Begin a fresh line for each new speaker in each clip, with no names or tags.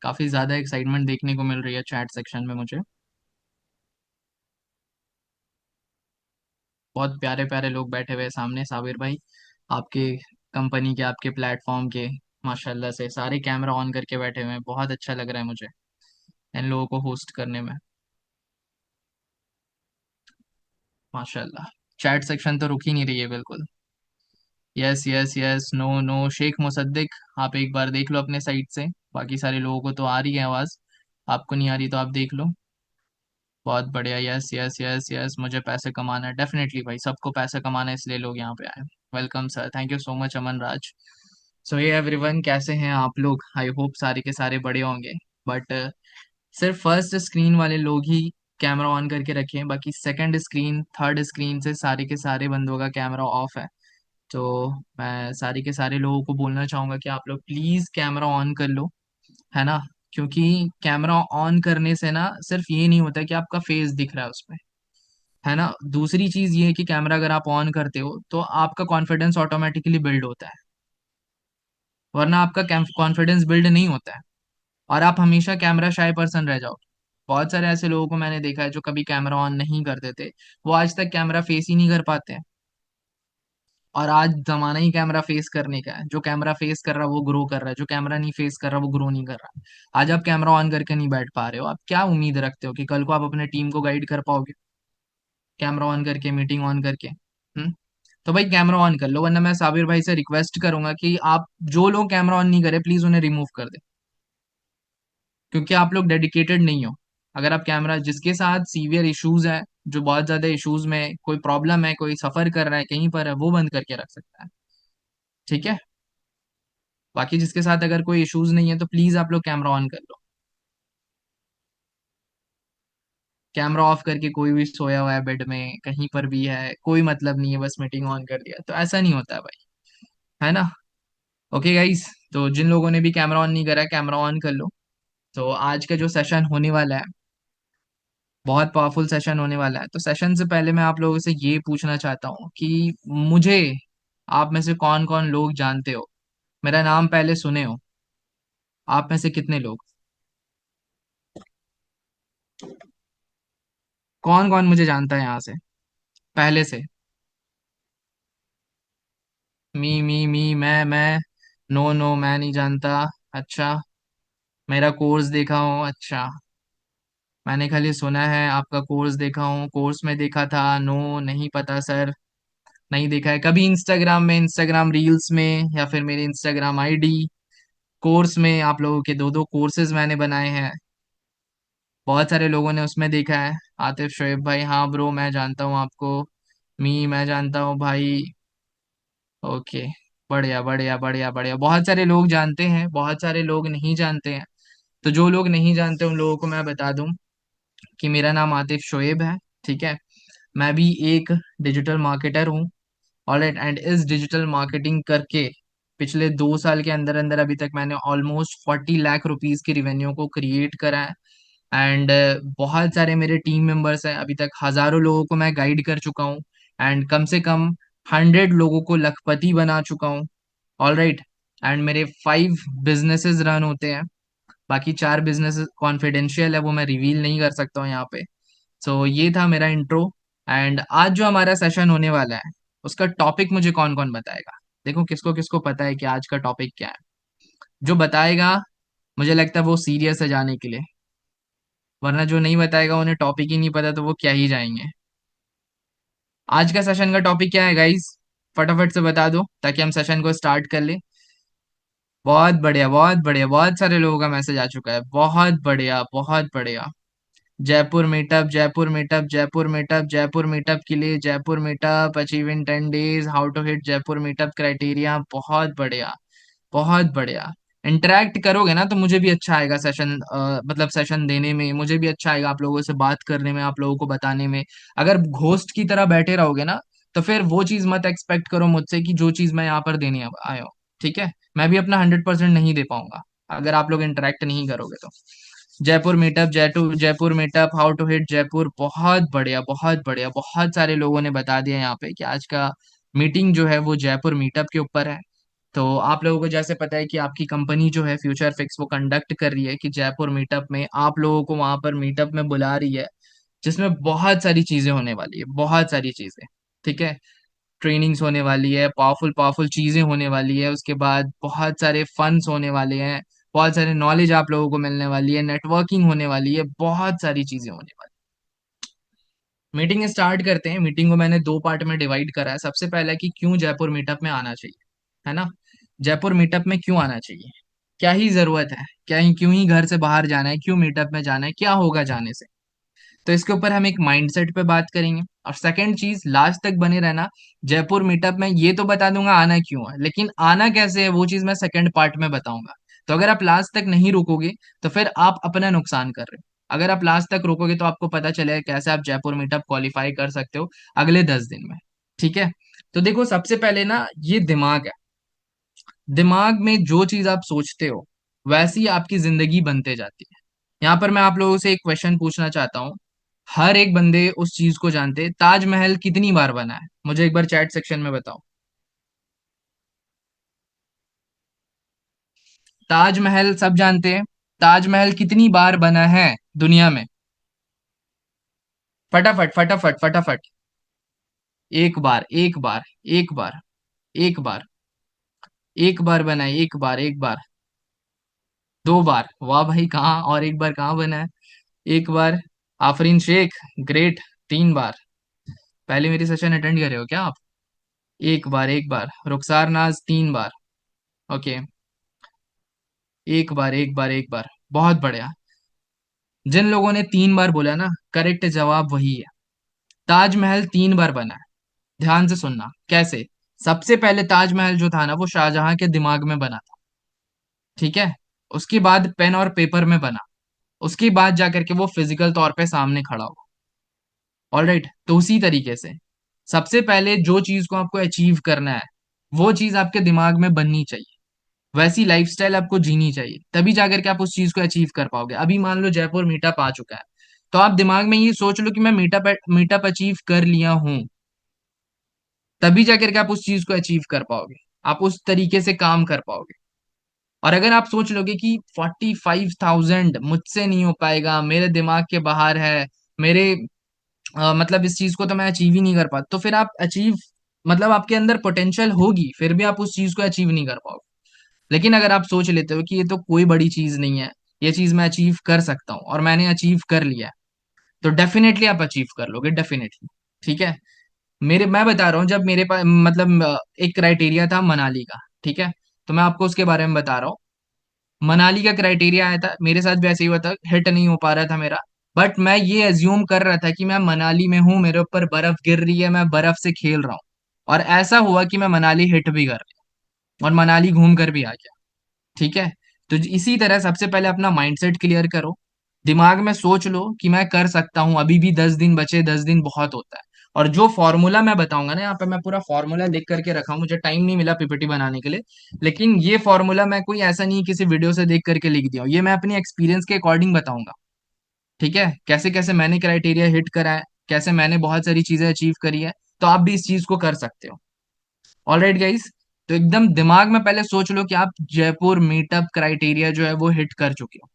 काफी ज्यादा एक्साइटमेंट देखने को मिल रही है चैट सेक्शन में मुझे। बहुत प्यारे प्यारे लोग बैठे हुए हैं सामने, साबिर भाई आपके कंपनी के, आपके प्लेटफॉर्म के। माशाल्लाह से सारे कैमरा ऑन करके बैठे हुए हैं, बहुत अच्छा लग रहा है मुझे इन लोगों को होस्ट करने में। माशाल्लाह। चैट सेक्शन तो रुक ही नहीं रही है बिल्कुल। Yes yes yes, no no, Sheikh Musaddiq, आप एक बार देख लो अपने साइड से। बाकी सारे लोगों को तो आ रही है आवाज, आपको नहीं आ रही तो आप देख लो। बहुत बढ़िया, यस यस यस यस, मुझे पैसे कमाना है डेफिनेटली भाई, सबको पैसे कमाना है इसलिए लोग यहाँ पे आए। Welcome sir, thank you so much Aman Raj. So ये एवरीवन, कैसे हैं आप लोग? आई होप सारे के सारे बड़े होंगे। बट सिर्फ फर्स्ट स्क्रीन वाले लोग ही कैमरा ऑन करके रखे हैं, बाकी सेकंड स्क्रीन थर्ड स्क्रीन से सारे के सारे बंदों का कैमरा ऑफ है। तो मैं सारे के सारे लोगों को बोलना चाहूंगा कि आप लोग प्लीज कैमरा ऑन कर लो, है ना? क्योंकि कैमरा ऑन करने से ना सिर्फ ये नहीं होता है कि आपका फेस दिख रहा है उसमें, है ना? दूसरी चीज ये है कि कैमरा अगर आप ऑन करते हो तो आपका कॉन्फिडेंस ऑटोमेटिकली बिल्ड होता है, वरना आपका कॉन्फिडेंस बिल्ड नहीं होता है और आप हमेशा कैमरा शाय पर्सन रह जाओ। बहुत सारे ऐसे लोगों को मैंने देखा है जो कभी कैमरा ऑन नहीं करते थे, वो आज तक कैमरा फेस ही नहीं कर पाते हैं। और आज जमाना ही कैमरा फेस करने का है, जो कैमरा फेस कर रहा है वो ग्रो कर रहा है, जो कैमरा नहीं फेस कर रहा वो ग्रो नहीं कर रहा। आज आप कैमरा ऑन करके नहीं बैठ पा रहे हो, आप क्या उम्मीद रखते हो कि कल को आप अपने टीम को गाइड कर पाओगे कैमरा ऑन करके, मीटिंग ऑन करके? तो भाई कैमरा ऑन कर लो, वरना मैं साबिर भाई से रिक्वेस्ट करूंगा कि आप जो लोग कैमरा ऑन नहीं करे प्लीज उन्हें रिमूव कर दे, क्योंकि आप लोग डेडिकेटेड नहीं हो। अगर आप कैमरा, जिसके साथ सीवियर इश्यूज है, जो बहुत ज्यादा इश्यूज में कोई प्रॉब्लम है, कोई सफर कर रहा है कहीं पर है, वो बंद करके रख सकता है, ठीक है? बाकी जिसके साथ अगर कोई इश्यूज नहीं है तो प्लीज आप लोग कैमरा ऑन कर लो। कैमरा ऑफ करके कोई भी सोया हुआ है बेड में कहीं पर भी है, कोई मतलब नहीं है, बस मीटिंग ऑन कर दिया, तो ऐसा नहीं होता है भाई, है ना? ओके गाइस, तो जिन लोगों ने भी कैमरा ऑन नहीं करा कैमरा ऑन कर लो। तो आज का जो सेशन होने वाला है, बहुत पावरफुल सेशन होने वाला है। तो सेशन से पहले मैं आप लोगों से ये पूछना चाहता हूँ कि मुझे आप में से कौन कौन लोग जानते हो, मेरा नाम पहले सुने हो? आप में से कितने लोग, कौन कौन मुझे जानता है यहाँ से पहले से? मी मैं नो नो, मैं नहीं जानता। अच्छा, मेरा कोर्स देखा हूँ, अच्छा। मैंने खाली सुना है, आपका कोर्स देखा हूँ, कोर्स में देखा था, नो नहीं पता सर। नहीं देखा है कभी इंस्टाग्राम में, इंस्टाग्राम रील्स में, या फिर मेरे इंस्टाग्राम आईडी। कोर्स में आप लोगों के दो दो कोर्सेज मैंने बनाए हैं, बहुत सारे लोगों ने उसमें देखा है। आतिफ शोएब भाई, हाँ ब्रो मैं जानता हूँ आपको। मी, मैं जानता हूँ भाई। ओके, बढ़िया बढ़िया बढ़िया बढ़िया, बहुत सारे लोग जानते हैं, बहुत सारे लोग नहीं जानते हैं। तो जो लोग नहीं जानते उन लोगों को मैं बता दूं कि मेरा नाम आतिफ शोएब है, ठीक है? मैं भी एक डिजिटल मार्केटर हूँ, ऑलराइट। एंड इस डिजिटल मार्केटिंग करके पिछले 2 साल के अंदर अंदर अभी तक मैंने ऑलमोस्ट 40 लाख रुपीज की रिवेन्यू को क्रिएट करा है। एंड बहुत सारे मेरे टीम मेंबर्स हैं, अभी तक हजारों लोगों को मैं गाइड कर चुका हूँ। एंड कम से कम 100 लोगों को लखपति बना चुका हूँ, ऑल राइट। एंड मेरे 5 बिजनेसेस रन होते हैं, बाकी 4 बिजनेस कॉन्फिडेंशियल है, वो मैं रिवील नहीं कर सकता हूँ यहाँ पे। सो ये था मेरा इंट्रो। एंड आज जो हमारा सेशन होने वाला है उसका टॉपिक मुझे कौन कौन बताएगा? देखो किसको किसको पता है कि आज का टॉपिक क्या है। जो बताएगा, मुझे लगता है वो सीरियस है जाने के लिए, वरना जो नहीं बताएगा उन्हें टॉपिक ही नहीं पता तो वो क्या ही जाएंगे। आज का सेशन का टॉपिक क्या है गाइस? फटाफट से बता दो ताकि हम सेशन को स्टार्ट कर ले। बहुत बढ़िया बहुत बढ़िया, बहुत सारे लोगों का मैसेज आ चुका है, बहुत बढ़िया बहुत बढ़िया। Jaipur meetup, Jaipur meetup, Jaipur meetup, Jaipur meetup के लिए, Jaipur meetup achieve in 10 days, how to hit Jaipur meetup criteria. बहुत बढ़िया बहुत बढ़िया। इंटरेक्ट करोगे ना तो मुझे भी अच्छा आएगा सेशन, मतलब सेशन देने में मुझे भी अच्छा आएगा, आप लोगों से बात करने में, आप लोगों को बताने में। अगर घोस्ट की तरह बैठे रहोगे ना तो फिर वो चीज मत एक्सपेक्ट करो मुझसे कि जो चीज मैं यहाँ पर देने आया हूँ, ठीक है? मैं भी अपना 100% नहीं दे पाऊंगा अगर आप लोग इंटरेक्ट नहीं करोगे तो। Jaipur meetup, Jaipur Jaipur meetup, how to hit Jaipur. बहुत बढ़िया बहुत बढ़िया, बहुत सारे लोगों ने बता दिया यहाँ पे कि आज का मीटिंग जो है वो जयपुर मीटअप के ऊपर है। तो आप लोगों को जैसे पता है कि आपकी कंपनी जो है फ्यूचर फिक्स वो कंडक्ट कर रही है कि जयपुर मीटअप में आप लोगों को वहां पर मीटअप में बुला रही है, जिसमें बहुत सारी चीजें होने वाली है, बहुत सारी चीजें। ठीक है, ट्रेनिंग्स होने वाली है, पावरफुल पावरफुल चीजें होने वाली है, उसके बाद बहुत सारे फंड्स होने वाले हैं, बहुत सारे नॉलेज आप लोगों को मिलने वाली है, नेटवर्किंग होने वाली है, बहुत सारी चीजें होने वाली है। मीटिंग स्टार्ट करते हैं। मीटिंग को मैंने दो पार्ट में डिवाइड करा है। सबसे पहला कि क्यों जयपुर मीटअप में आना चाहिए, है ना। जयपुर मीटअप में क्यों आना चाहिए, क्या ही जरूरत है, क्या ही क्यों ही घर से बाहर जाना है, क्यों मीटअप में जाना है, क्या होगा जाने से। तो इसके ऊपर हम एक माइंडसेट पे बात करेंगे। और सेकंड चीज, लास्ट तक बने रहना। जयपुर मीटअप में ये तो बता दूंगा आना क्यों है, लेकिन आना कैसे है वो चीज मैं सेकंड पार्ट में बताऊंगा। तो अगर आप लास्ट तक नहीं रुकोगे तो फिर आप अपना नुकसान कर रहे हो। अगर आप लास्ट तक रुकोगे तो आपको पता चलेगा कैसे आप जयपुर मीटअप क्वालिफाई कर सकते हो अगले 10 दिन में। ठीक है, तो देखो सबसे पहले ना, ये दिमाग है। दिमाग में जो चीज आप सोचते हो वैसी आपकी जिंदगी बनते जाती है। यहाँ पर मैं आप लोगों से एक क्वेश्चन पूछना चाहता हूँ। हर एक बंदे उस चीज को जानते हैं, ताजमहल कितनी बार बना है, मुझे एक बार चैट सेक्शन में बताओ। ताजमहल सब जानते हैं, ताजमहल कितनी बार बना है दुनिया में? फटाफट फटाफट फटाफट। एक बार, एक बार, एक बार, एक बार, एक बार बना है, एक बार, एक बार, दो बार, वाह भाई, कहाँ और एक बार कहाँ बना है? एक बार। आफरीन शेख, ग्रेट। तीन बार। पहले मेरी सेशन अटेंड करे हो क्या आप? एक बार, एक बार। रुखसार नाज तीन बार। ओके, एक बार, एक बार, एक बार। बहुत बढ़िया। जिन लोगों ने तीन बार बोला ना, करेक्ट जवाब वही है। ताजमहल तीन बार बना है। ध्यान से सुनना कैसे। सबसे पहले ताजमहल जो था ना वो शाहजहां के दिमाग में बना था। ठीक है, उसके बाद पेन और पेपर में बना, उसके बाद जाकर के वो फिजिकल तौर पे सामने खड़ा हुआ। ऑलराइट, तो उसी तरीके से सबसे पहले जो चीज को आपको अचीव करना है वो चीज आपके दिमाग में बननी चाहिए। वैसी लाइफस्टाइल आपको जीनी चाहिए, तभी जाकर के आप उस चीज को अचीव कर पाओगे। अभी मान लो जयपुर मीटअप आ चुका है, तो आप दिमाग में ये सोच लो कि मैं मीटअप मीटअप अचीव कर लिया हूं, तभी जाकर के आप उस चीज को अचीव कर पाओगे। आप उस तरीके से काम कर पाओगे। और अगर आप सोच लोगे कि 45,000 मुझसे नहीं हो पाएगा, मेरे दिमाग के बाहर है, मेरे मतलब इस चीज को तो मैं अचीव ही नहीं कर पाता, तो फिर आप अचीव, मतलब आपके अंदर पोटेंशियल होगी फिर भी आप उस चीज को अचीव नहीं कर पाओगे। लेकिन अगर आप सोच लेते हो कि ये तो कोई बड़ी चीज नहीं है, ये चीज मैं अचीव कर सकता हूँ और मैंने अचीव कर लिया है, तो डेफिनेटली आप अचीव कर लोगे, डेफिनेटली। ठीक है, मेरे मैं बता रहा हूँ, जब मेरे पास मतलब एक क्राइटेरिया था मनाली का। ठीक है, तो मैं आपको उसके बारे में बता रहा हूँ। मनाली का क्राइटेरिया आया था, मेरे साथ भी ऐसे ही हुआ था, हिट नहीं हो पा रहा था मेरा। बट मैं ये एज्यूम कर रहा था कि मैं मनाली में हूँ, मेरे ऊपर बर्फ गिर रही है, मैं बर्फ से खेल रहा हूँ। और ऐसा हुआ कि मैं मनाली हिट भी कर लिया और मनाली घूम कर भी आ गया। ठीक है, तो इसी तरह सबसे पहले अपना माइंडसेट क्लियर करो। दिमाग में सोच लो कि मैं कर सकता हूँ, अभी भी 10 दिन बचे, 10 दिन बहुत होता है। और जो फॉर्मूला मैं बताऊंगा ना, यहाँ पे मैं पूरा फॉर्मूला लिख करके रखा हूँ, मुझे टाइम नहीं मिला पीपीटी बनाने के लिए। लेकिन ये फॉर्मूला मैं कोई ऐसा नहीं किसी वीडियो से देख करके लिख दिया हूँ, ये मैं अपनी एक्सपीरियंस के अकॉर्डिंग बताऊंगा। ठीक है, कैसे कैसे मैंने क्राइटेरिया हिट करा है, कैसे मैंने बहुत सारी चीजें अचीव करी है, तो आप भी इस चीज को कर सकते हो। ऑलराइट गाइस, तो एकदम दिमाग में पहले सोच लो कि आप जयपुर मीटअप क्राइटेरिया जो है वो हिट कर चुके हो।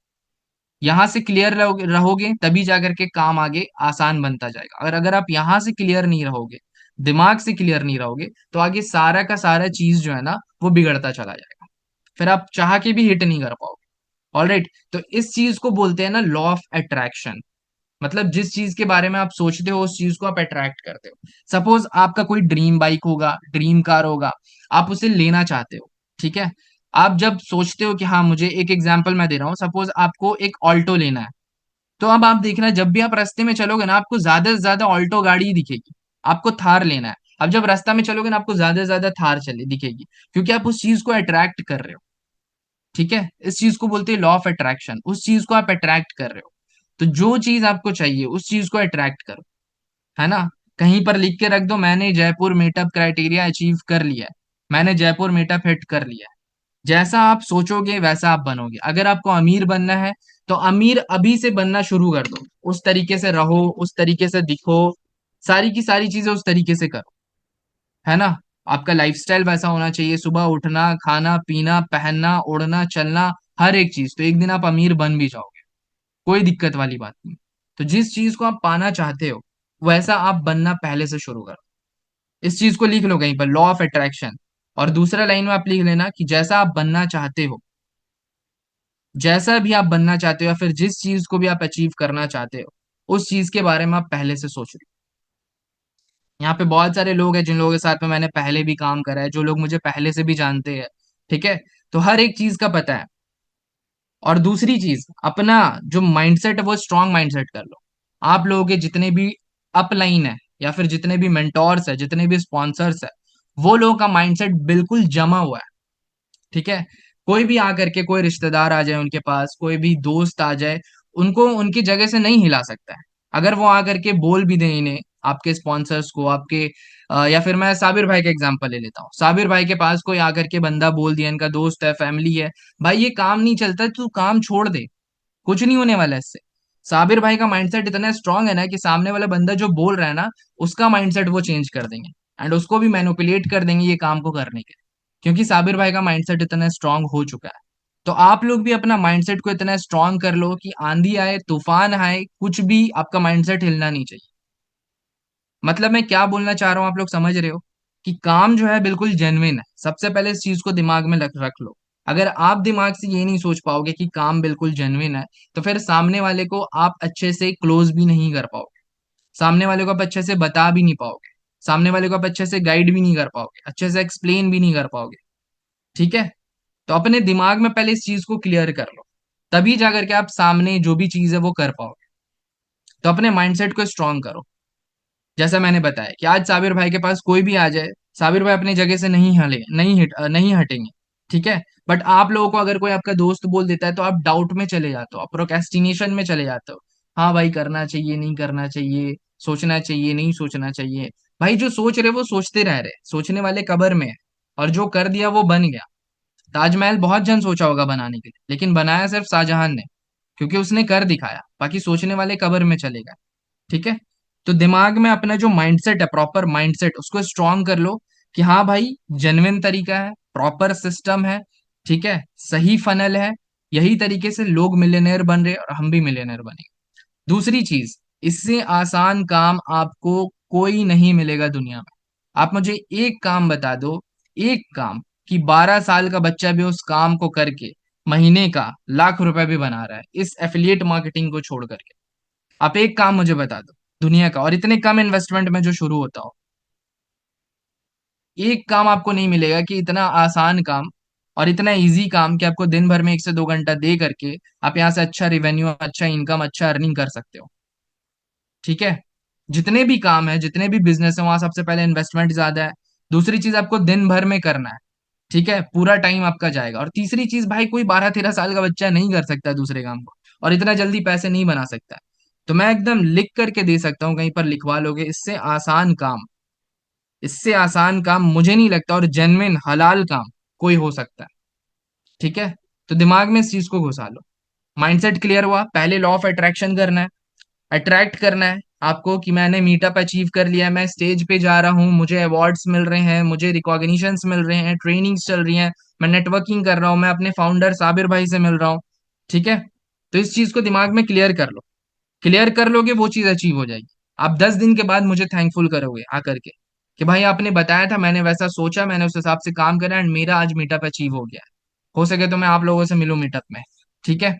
यहां से क्लियर रहोगे तभी जाकर के काम आगे आसान बनता जाएगा। अगर अगर आप यहां से क्लियर नहीं रहोगे, दिमाग से क्लियर नहीं रहोगे, तो आगे सारा का सारा चीज जो है ना वो बिगड़ता चला जाएगा। फिर आप चाह के भी हिट नहीं कर पाओगे। ऑलराइट, तो इस चीज को बोलते हैं ना लॉ ऑफ अट्रैक्शन। मतलब जिस चीज के बारे में आप सोचते हो उस चीज को आप अट्रैक्ट करते हो। सपोज आपका कोई ड्रीम बाइक होगा, ड्रीम कार होगा, आप उसे लेना चाहते हो। ठीक है, आप जब सोचते हो कि हाँ मुझे, एक एग्जांपल मैं दे रहा हूँ, सपोज आपको एक ऑल्टो लेना है, तो अब आप देखना जब भी आप रास्ते में चलोगे ना आपको ज्यादा से ज्यादा ऑल्टो गाड़ी ही दिखेगी। आपको थार लेना है, अब जब रास्ता में चलोगे ना आपको ज्यादा से ज्यादा थार चले दिखेगी, क्योंकि आप उस चीज को अट्रैक्ट कर रहे हो। ठीक है, इस चीज को बोलते हैं लॉ ऑफ अट्रैक्शन, उस चीज को आप अट्रैक्ट कर रहे हो। तो जो चीज आपको चाहिए उस चीज को अट्रैक्ट करो, है ना। कहीं पर लिख के रख दो, मैंने जयपुर मीटअप क्राइटेरिया अचीव कर लिया है, मैंने जयपुर मीटअप हिट कर लिया है। जैसा आप सोचोगे वैसा आप बनोगे। अगर आपको अमीर बनना है तो अमीर अभी से बनना शुरू कर दो, उस तरीके से रहो, उस तरीके से दिखो, सारी की सारी चीजें उस तरीके से करो, है ना। आपका लाइफस्टाइल वैसा होना चाहिए, सुबह उठना, खाना पीना, पहनना, ओढ़ना, चलना, हर एक चीज। तो एक दिन आप अमीर बन भी जाओगे, कोई दिक्कत वाली बात नहीं। तो जिस चीज को आप पाना चाहते हो वैसा आप बनना पहले से शुरू करो। इस चीज को लिख लो कहीं पर, लॉ ऑफ अट्रैक्शन। और दूसरा लाइन में आप लिख लेना कि जैसा आप बनना चाहते हो, जैसा भी आप बनना चाहते हो या फिर जिस चीज को भी आप अचीव करना चाहते हो, उस चीज के बारे में आप पहले से सोच लो। यहाँ पे बहुत सारे लोग हैं जिन लोगों के साथ में मैंने पहले भी काम करा है, जो लोग मुझे पहले से भी जानते हैं। ठीक है, तो हर एक चीज का पता है। और दूसरी चीज, अपना जो माइंडसेट है वो स्ट्रांग माइंडसेट कर लो। आप लोगों के जितने भी अपलाइन है या फिर जितने भी मेंटोर्स है, जितने भी स्पॉन्सर्स है, वो लोगों का माइंडसेट बिल्कुल जमा हुआ है। ठीक है, कोई भी आकर के, कोई रिश्तेदार आ जाए उनके पास, कोई भी दोस्त आ जाए, उनको उनकी जगह से नहीं हिला सकता है। अगर वो आकर के बोल भी दें इन्हें, आपके स्पॉन्सर्स को, आपके या फिर मैं साबिर भाई का एग्जांपल ले लेता हूँ। साबिर भाई के पास कोई आकर के बंदा बोल दिया, इनका दोस्त है, फैमिली है, भाई ये काम नहीं चलता, तू काम छोड़ दे, कुछ नहीं होने वाला इससे। साबिर भाई का माइंडसेट इतना स्ट्रांग है ना कि सामने वाला बंदा जो बोल रहा है ना, उसका माइंडसेट वो चेंज कर देंगे एंड उसको भी मैनिपुलेट कर देंगे ये काम को करने के, क्योंकि साबिर भाई का माइंडसेट इतना स्ट्रांग हो चुका है। तो आप लोग भी अपना माइंडसेट को इतना स्ट्रांग कर लो कि आंधी आए, तूफान आए, कुछ भी आपका माइंडसेट हिलना नहीं चाहिए। मतलब मैं क्या बोलना चाह रहा हूँ आप लोग समझ रहे हो? कि काम जो है बिल्कुल जेन्युइन है, सबसे पहले इस चीज को दिमाग में रख रख लो। अगर आप दिमाग से ये नहीं सोच पाओगे कि काम बिल्कुल जेन्युइन है, तो फिर सामने वाले को आप अच्छे से क्लोज भी नहीं कर पाओगे, सामने वाले को आप अच्छे से बता भी नहीं पाओगे, सामने वाले को आप अच्छे से गाइड भी नहीं कर पाओगे, अच्छे से एक्सप्लेन भी नहीं कर पाओगे। ठीक है, तो अपने दिमाग में पहले इस चीज को क्लियर कर लो, तभी जाकर के आप सामने जो भी चीज है वो कर पाओगे। तो अपने माइंडसेट को स्ट्रांग करो। जैसा मैंने बताया कि आज साबिर भाई के पास कोई भी आ जाए, साबिर भाई अपनी जगह से नहीं हटेंगे। ठीक है, बट आप लोगों को अगर कोई आपका दोस्त बोल देता है तो आप डाउट में चले जाते हो, आप प्रोक्रेस्टिनेशन में चले जाते हो। हाँ भाई, करना चाहिए नहीं करना चाहिए, सोचना चाहिए नहीं सोचना चाहिए। भाई जो सोच रहे वो सोचते रह रहे, सोचने वाले कब्र में है, और जो कर दिया वो बन गया। ताजमहल बहुत जन सोचा होगा बनाने के लिए, लेकिन बनाया सिर्फ शाहजहां ने, क्योंकि उसने कर दिखाया, बाकी सोचने वाले कब्र में चले गए। ठीक है, तो दिमाग में अपना जो माइंडसेट है, प्रॉपर माइंडसेट, उसको स्ट्रांग कर लो कि हाँ भाई, जेन्युइन तरीका है, प्रॉपर सिस्टम है। ठीक है, सही फनल है, यही तरीके से लोग मिलियनेयर बन रहे हैं और हम भी मिलियनेयर बनेंगे। दूसरी चीज, इससे आसान काम आपको कोई नहीं मिलेगा दुनिया में। आप मुझे एक काम बता दो, एक काम, कि 12 साल का बच्चा भी उस काम को करके महीने का लाख रुपए भी बना रहा है, इस एफिलिएट मार्केटिंग को छोड़ करके। आप एक काम मुझे बता दो दुनिया का, और इतने कम इन्वेस्टमेंट में जो शुरू होता हो। एक काम आपको नहीं मिलेगा कि इतना आसान काम और इतना इजी काम कि आपको दिन भर में 1 से 2 घंटा दे करके आप यहाँ से अच्छा रिवेन्यू, अच्छा इनकम, अच्छा अर्निंग कर सकते हो। ठीक है, जितने भी काम है, जितने भी बिजनेस है, वहां सबसे पहले इन्वेस्टमेंट ज्यादा है। दूसरी चीज, आपको दिन भर में करना है। ठीक है, पूरा टाइम आपका जाएगा। और तीसरी चीज, भाई कोई 12-13 साल का बच्चा नहीं कर सकता दूसरे काम को, और इतना जल्दी पैसे नहीं बना सकता है। तो मैं एकदम लिख करके दे सकता हूँ, कहीं पर लिखवा लोगे, इससे आसान काम मुझे नहीं लगता, और जेन्युइन हलाल काम कोई हो सकता है। ठीक है, तो दिमाग में इस चीज को घुसा लो। माइंडसेट क्लियर हुआ, पहले लॉ ऑफ अट्रैक्शन करना है, अट्रैक्ट करना है आपको कि मैंने मीटअप अचीव कर लिया है, मैं स्टेज पे जा रहा हूँ, मुझे अवार्ड्स मिल रहे हैं, मुझे रिकॉग्निशंस मिल रहे हैं, ट्रेनिंग्स चल रही हैं, मैं नेटवर्किंग कर रहा हूँ, मैं अपने फाउंडर साबिर भाई से मिल रहा हूँ। ठीक है, तो इस चीज को दिमाग में क्लियर कर लो। क्लियर कर लोगे, वो चीज अचीव हो जाएगी। आप 10 दिन के बाद मुझे थैंकफुल करोगे आकर के कि भाई आपने बताया था, मैंने वैसा सोचा, मैंने उस हिसाब से काम करा एंड मेरा आज मीटअप अचीव हो गया है। हो सके तो मैं आप लोगों से मिलूं मीटअप में। ठीक है,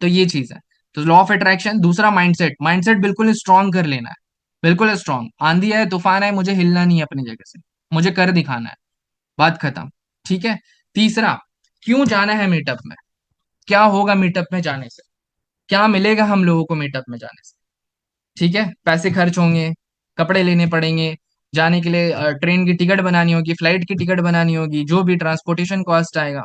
तो ये चीज है। तो लॉ ऑफ अट्रैक्शन, दूसरा माइंडसेट, माइंडसेट बिल्कुल स्ट्रांग कर लेना है, बिल्कुल स्ट्रांग। आंधी आए, तूफान आए, मुझे हिलना नहीं है अपनी जगह से, मुझे कर दिखाना है, बात खत्म। ठीक है, तीसरा, क्यों जाना है मीटअप में, क्या होगा मीटअप में जाने से, क्या मिलेगा हम लोगों को मीटअप में जाने से। ठीक है, पैसे खर्च होंगे, कपड़े लेने पड़ेंगे, जाने के लिए ट्रेन की टिकट बनानी होगी, फ्लाइट की टिकट बनानी होगी, जो भी ट्रांसपोर्टेशन कॉस्ट आएगा।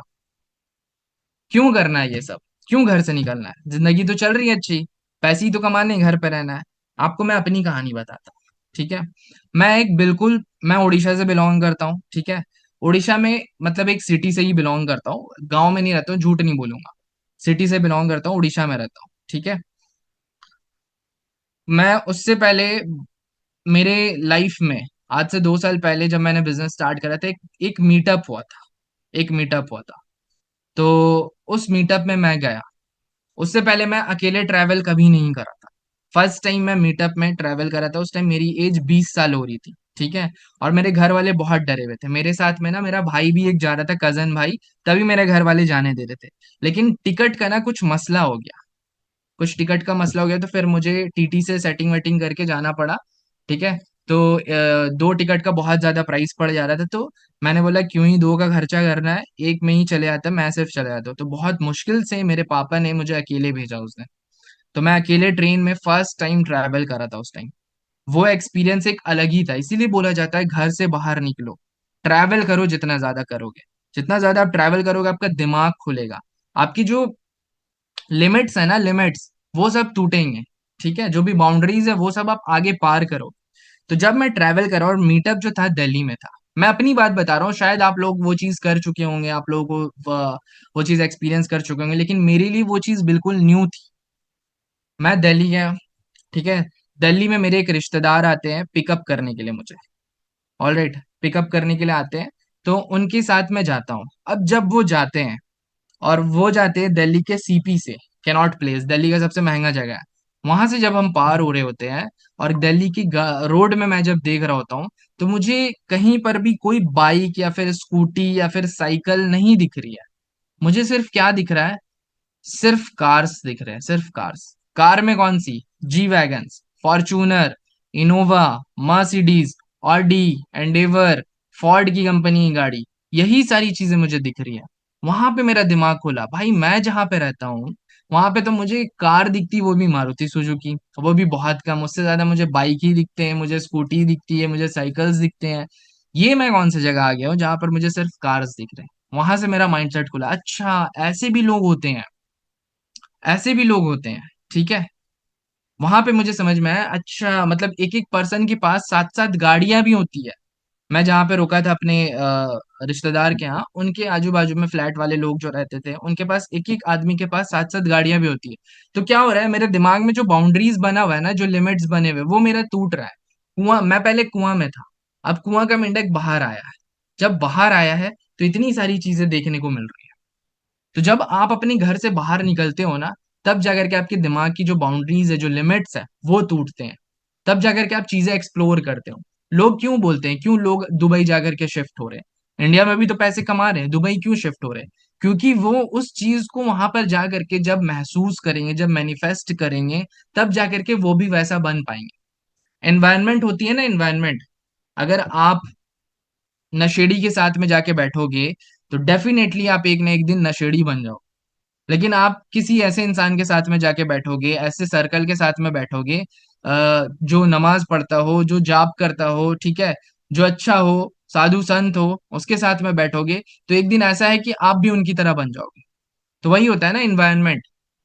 क्यों करना है ये सब, क्यों घर से निकलना है, जिंदगी तो चल रही है अच्छी, पैसे ही तो कमाने, घर पे रहना है। आपको मैं अपनी कहानी बताता हूँ। ठीक है, मैं उड़ीसा से बिलोंग करता हूँ। ठीक है, उड़ीसा में मतलब एक सिटी से ही बिलोंग करता हूँ, गांव में नहीं रहता हूँ, झूठ नहीं बोलूंगा। सिटी से बिलोंग करता हूँ, उड़ीसा में रहता हूँ। ठीक है, मैं उससे पहले मेरे लाइफ में आज से 2 साल पहले जब मैंने बिजनेस स्टार्ट करा था, एक मीटअप हुआ था। एक मीटअप हुआ था। तो उस मीटअप में मैं गया। उससे पहले मैं अकेले ट्रैवल कभी नहीं करा था। फर्स्ट टाइम मैं मीटअप में ट्रैवल करा था, उस टाइम मेरी एज 20 साल हो रही थी। ठीक है। और मेरे घर वाले बहुत डरे हुए थे, मेरे साथ में ना मेरा भाई भी एक जा रहा था, कजन भाई। तभी मेरे घर वाले जाने दे रहे थे। लेकिन टिकट का ना कुछ मसला हो गया। कुछ टिकट का मसला हो गया, तो फिर मुझे टीटी से सेटिंग वेटिंग करके जाना पड़ा। ठीक है। तो 2 टिकट का बहुत ज्यादा प्राइस पड़ जा रहा था, तो मैंने बोला क्यों ही दो का खर्चा करना है, एक में ही चले आता, मैं सिर्फ चले जाता हूँ। तो बहुत मुश्किल से मेरे पापा ने मुझे अकेले भेजा उस दिन। तो मैं अकेले ट्रेन में फर्स्ट टाइम ट्रैवल करा था उस टाइम। वो एक्सपीरियंस एक अलग ही था, इसीलिए बोला जाता है घर से बाहर निकलो, ट्रैवल करो। जितना ज्यादा करोगे, जितना ज्यादा आप ट्रैवल करोगे, आपका दिमाग खुलेगा। आपकी जो लिमिट्स है ना, लिमिट्स, वो सब टूटेंगे। ठीक है। जो भी बाउंड्रीज है वो सब आप आगे पार करो। तो जब मैं ट्रैवल करा, और मीटअप जो था दिल्ली में था, मैं अपनी बात बता रहा हूँ, शायद आप लोग वो चीज कर चुके होंगे, आप लोगों को वो चीज एक्सपीरियंस कर चुके होंगे, लेकिन मेरे लिए वो चीज बिल्कुल न्यू थी। मैं दिल्ली गया। ठीक है। दिल्ली में मेरे एक रिश्तेदार आते हैं पिकअप करने के लिए मुझे। ऑलराइट, पिकअप करने के लिए आते हैं। तो उनके साथ मैं जाता हूँ। अब जब वो जाते हैं, और वो जाते हैं दिल्ली के सीपी से, कैनॉट प्लेस, दिल्ली का सबसे महंगा जगह है। वहां से जब हम पार हो रहे होते हैं, और दिल्ली की रोड में मैं जब देख रहा होता हूँ, तो मुझे कहीं पर भी कोई बाइक या फिर स्कूटी या फिर साइकिल नहीं दिख रही है। मुझे सिर्फ क्या दिख रहा है? सिर्फ कार्स दिख रहे हैं, सिर्फ कार्स। कार में कौन सी? G wagons, Fortuner, Innova, Mercedes, Audi, Endeavour, Ford की कंपनी की गाड़ी, यही सारी चीजें मुझे दिख रही है। वहां पे मेरा दिमाग खुला, भाई मैं जहां पे रहता हूँ वहां पे तो मुझे कार दिखती, वो भी मारुति सुजुकी, वो भी बहुत कम। उससे ज्यादा मुझे बाइक ही दिखते हैं, मुझे स्कूटी दिखती है, मुझे साइकिल्स दिखते हैं। ये मैं कौन सी जगह आ गया हूँ जहां पर मुझे सिर्फ कार्स दिख रहे हैं? वहां से मेरा माइंडसेट खुला, अच्छा ऐसे भी लोग होते हैं, ऐसे भी लोग होते हैं। ठीक है। वहां पे मुझे समझ में आया, अच्छा मतलब एक एक पर्सन के पास 7-7 गाड़ियां भी होती है। मैं जहाँ पे रुका था अपने रिश्तेदार के यहाँ, उनके आजू बाजू में फ्लैट वाले लोग जो रहते थे, उनके पास एक एक आदमी के पास 7-7 गाड़ियां भी होती है। तो क्या हो रहा है, मेरे दिमाग में जो बाउंड्रीज बना हुआ है ना, जो लिमिट्स बने हुए, वो मेरा टूट रहा है। मैं पहले कुआं में था, अब कुआं का मेंढक बाहर आया है। जब बाहर आया है, तो इतनी सारी चीजें देखने को मिल रही है। तो जब आप अपने घर से बाहर निकलते हो ना, तब जाकर के आपके दिमाग की जो बाउंड्रीज है, जो लिमिट्स है, वो टूटते हैं। तब जाकर के आप चीजें एक्सप्लोर करते हो। लोग क्यों बोलते हैं, क्यों लोग दुबई जाकर के शिफ्ट हो रहे हैं? इंडिया में भी तो पैसे कमा रहे हैं, दुबई क्यों शिफ्ट हो रहे हैं? क्योंकि वो उस चीज को वहां पर जा करके जब महसूस करेंगे, जब मैनिफेस्ट करेंगे, तब जाकर के वो भी वैसा बन पाएंगे। एनवायरनमेंट होती है ना, एनवायरनमेंट। अगर आप नशेड़ी के साथ में जाके बैठोगे, तो डेफिनेटली आप एक ना एक दिन नशेड़ी बन जाओ। लेकिन आप किसी ऐसे इंसान के साथ में जाके बैठोगे, ऐसे सर्कल के साथ में बैठोगे, जो नमाज पढ़ता हो, जो जाप करता हो, ठीक है, जो अच्छा हो, साधु संत हो, उसके साथ में बैठोगे, तो एक दिन ऐसा है कि आप भी उनकी तरह बन जाओगे। तो वही होता है ना, इन्वायरमेंट।